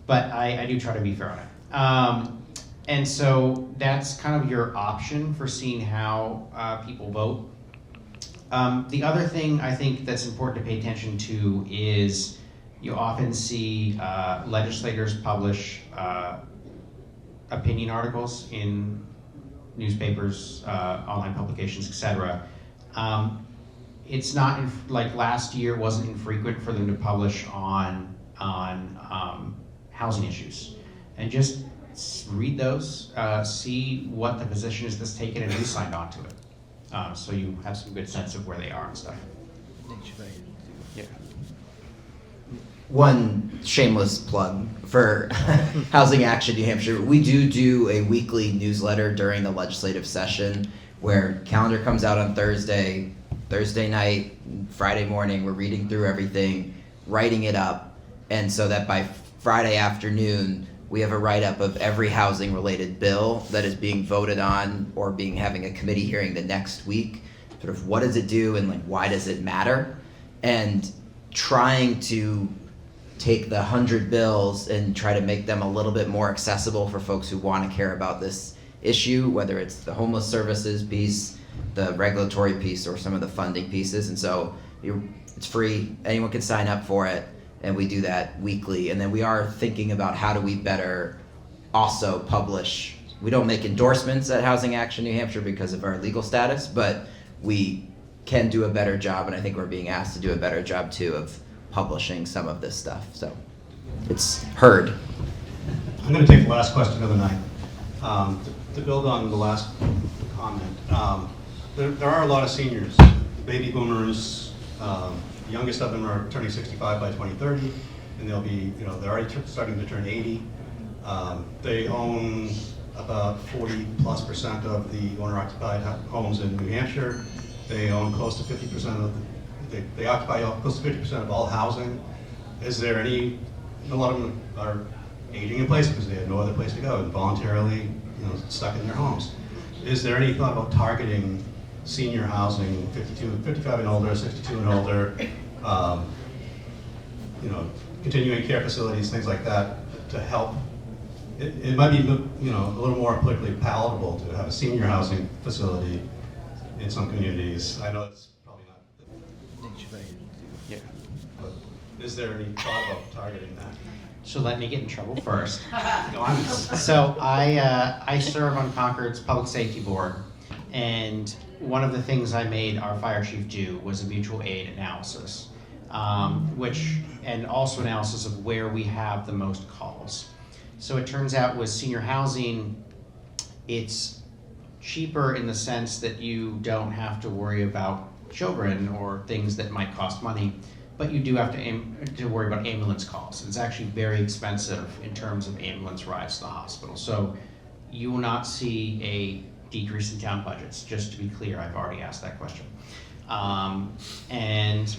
But I do try to be fair on it. And so that's kind of your option for seeing how people vote. The other thing I think that's important to pay attention to is you often see legislators publish opinion articles in newspapers, online publications, etc. It's not, like last year wasn't infrequent for them to publish on housing issues. And just read those, see what the position is that's taken and who signed on to it. So you have some good sense of where they are and stuff. Yeah. One shameless plug for Housing Action New Hampshire. We do a weekly newsletter during the legislative session where calendar comes out on Thursday night, Friday morning. We're reading through everything, writing it up, and so that by Friday afternoon, we have a write-up of every housing-related bill that is being voted on or having a committee hearing the next week. Sort of what does it do and like why does it matter? And trying to take the 100 bills and try to make them a little bit more accessible for folks who want to care about this issue, whether it's the homeless services piece, the regulatory piece, or some of the funding pieces. And so it's free. Anyone can sign up for it. And we do that weekly. And then we are thinking about how do we better also publish. We don't make endorsements at Housing Action New Hampshire because of our legal status, but we can do a better job, and I think we're being asked to do a better job too of publishing some of this stuff. So it's heard. I'm going to take the last question of the night. To build on the last comment, there are a lot of seniors, baby boomers. The youngest of them are turning 65 by 2030, and they'll be, they're already starting to turn 80. They own about 40+% of the owner-occupied homes in New Hampshire. They own close to 50% of they occupy close to 50% of all housing. Is there a lot of them are aging in place because they have no other place to go and voluntarily, stuck in their homes. Is there any thought about targeting senior housing, 55 and older, 62 and older, continuing care facilities, things like that, to help? It might be, a little more politically palatable to have a senior housing facility in some communities. I know it's probably not. Yeah. But is there any thought about targeting that? So let me get in trouble first. Go on. So I serve on Concord's Public Safety Board, and one of the things I made our fire chief do was a mutual aid analysis, and also analysis of where we have the most calls. So it turns out with senior housing, it's cheaper in the sense that you don't have to worry about children or things that might cost money, but you do have to worry about ambulance calls. It's actually very expensive in terms of ambulance rides to the hospital. So you will not see a decrease in town budgets. Just to be clear, I've already asked that question. And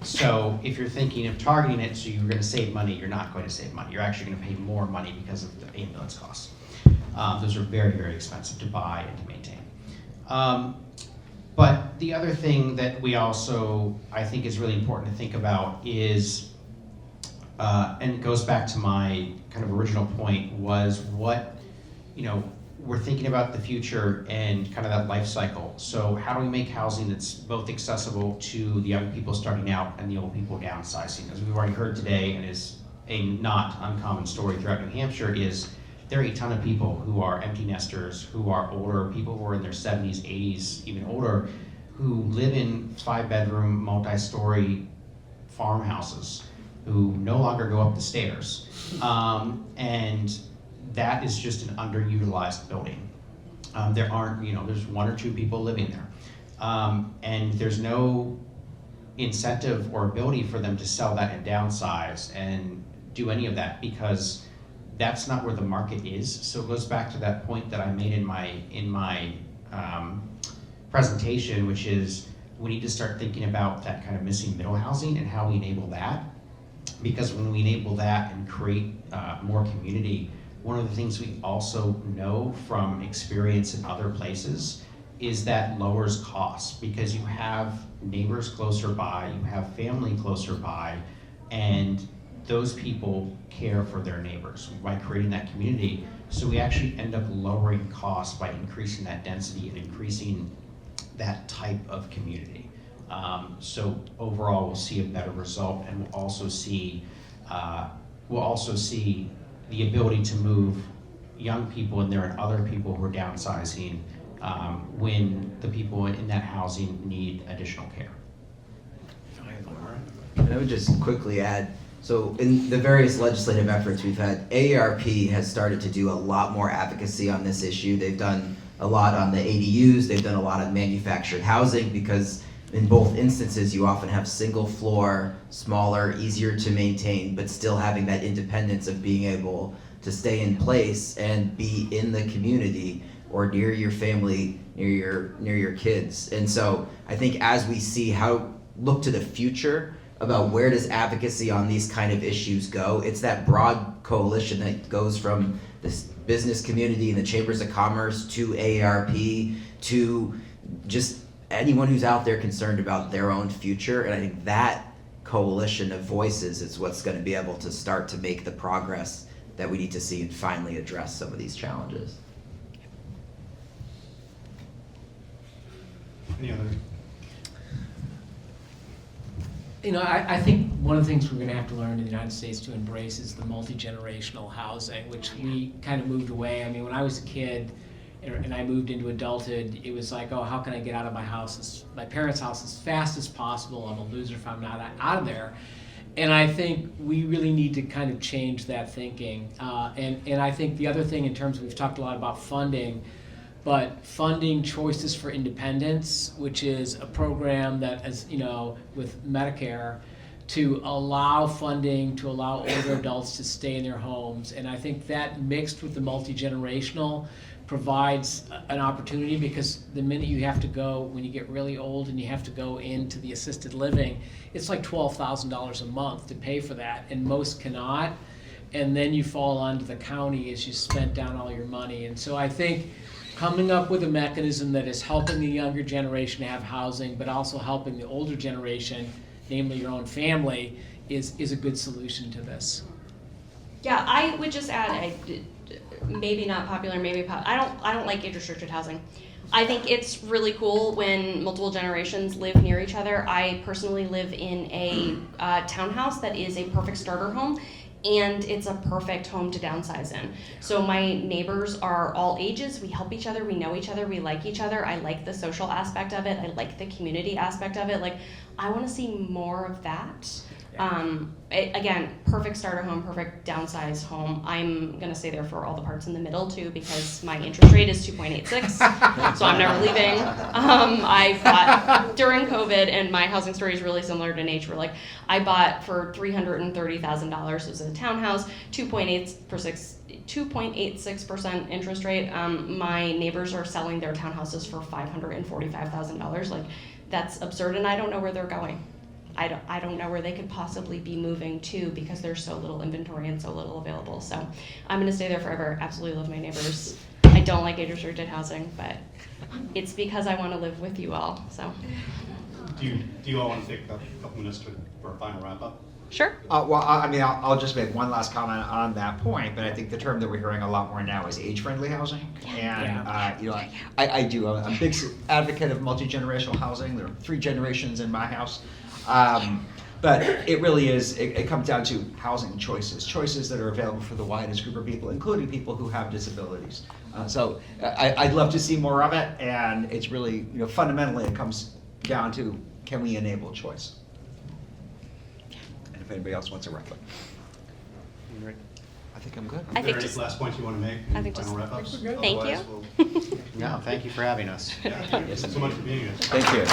so if you're thinking of targeting it so you're going to save money, you're not going to save money. You're actually going to pay more money because of the ambulance costs. Those are very, very expensive to buy and to maintain. But the other thing that we also, I think, is really important to think about is, and it goes back to my kind of original point, was what, we're thinking about the future and kind of that life cycle. So how do we make housing that's both accessible to the young people starting out and the old people downsizing? As we've already heard today, and is a not uncommon story throughout New Hampshire, is there are a ton of people who are empty nesters, who are older, people who are in their 70s, 80s, even older, who live in 5-bedroom, multi-story, farmhouses who no longer go up the stairs. And that is just an underutilized building. There aren't, there's 1 or 2 people living there. And there's no incentive or ability for them to sell that and downsize and do any of that, because that's not where the market is. So it goes back to that point that I made in my presentation, which is we need to start thinking about that kind of missing middle housing and how we enable that. Because when we enable that and create more community, one of the things we also know from experience in other places is that lowers costs, because you have neighbors closer by, you have family closer by, and those people care for their neighbors by creating that community. So we actually end up lowering costs by increasing that density and increasing that type of community. So overall, we'll see a better result, and we'll also see the ability to move young people in there and other people who are downsizing when the people in that housing need additional care. And I would just quickly add, so in the various legislative efforts we've had, AARP has started to do a lot more advocacy on this issue. They've done a lot on the ADUs, they've done a lot on manufactured housing, because in both instances you often have single floor, smaller, easier to maintain, but still having that independence of being able to stay in place and be in the community or near your family, near your kids. And so I think as we see look to the future about where does advocacy on these kind of issues go, it's that broad coalition that goes from this business community and the chambers of commerce to AARP to just anyone who's out there concerned about their own future. And I think that coalition of voices is what's going to be able to start to make the progress that we need to see and finally address some of these challenges. Any other? I think one of the things we're going to have to learn in the United States to embrace is the multi-generational housing, which we kind of moved away. I mean, when I was a kid and I moved into adulthood, it was like, oh, how can I get out of my parents' house as fast as possible? I'm a loser if I'm not out of there. And I think we really need to kind of change that thinking. And I think the other thing in terms of, we've talked a lot about funding, but funding Choices for Independence, which is a program that, as with Medicare, to allow funding to allow older adults to stay in their homes. And I think that mixed with the multi-generational provides an opportunity, because the minute you have to go, when you get really old and you have to go into the assisted living, it's like $12,000 a month to pay for that, and most cannot. And then you fall onto the county as you spent down all your money. And so I think coming up with a mechanism that is helping the younger generation to have housing, but also helping the older generation, namely your own family, is a good solution to this. Yeah, I would just add, maybe not popular, maybe I don't like age-restricted housing. I think it's really cool when multiple generations live near each other. I personally live in a townhouse that is a perfect starter home, and it's a perfect home to downsize in. So my neighbors are all ages, we help each other, we know each other, we like each other. I like the social aspect of it, I like the community aspect of it. Like, I wanna see more of that. Again, perfect starter home, perfect downsize home. I'm gonna stay there for all the parts in the middle too, because my interest rate is 2.86, so I'm never leaving. I bought during COVID, and my housing story is really similar to Natch. Like, I bought for $330,000. It was a townhouse, 2.86% interest rate. My neighbors are selling their townhouses for $545,000. Like, that's absurd, and I don't know where they're going. I don't know where they could possibly be moving to, because there's so little inventory and so little available. So I'm gonna stay there forever. Absolutely love my neighbors. I don't like age-restricted housing, but it's because I want to live with you all. So. Do you all want to take a couple minutes for a final wrap up? Sure. Well, I'll just make one last comment on that point, but I think the term that we're hearing a lot more now is age-friendly housing. And, I'm a big advocate of multi-generational housing. There are 3 generations in my house. But it really is, it comes down to housing choices that are available for the widest group of people, including people who have disabilities. So I'd love to see more of it, and it's really, fundamentally it comes down to, can we enable choice? if anybody else wants to wrap up. I think I'm good. I think Any just- last points you want to make? I think Final just- wrap-ups? Thank Otherwise, you. we'll- No, thank you for having us. Thank you so much for being here. Thank you.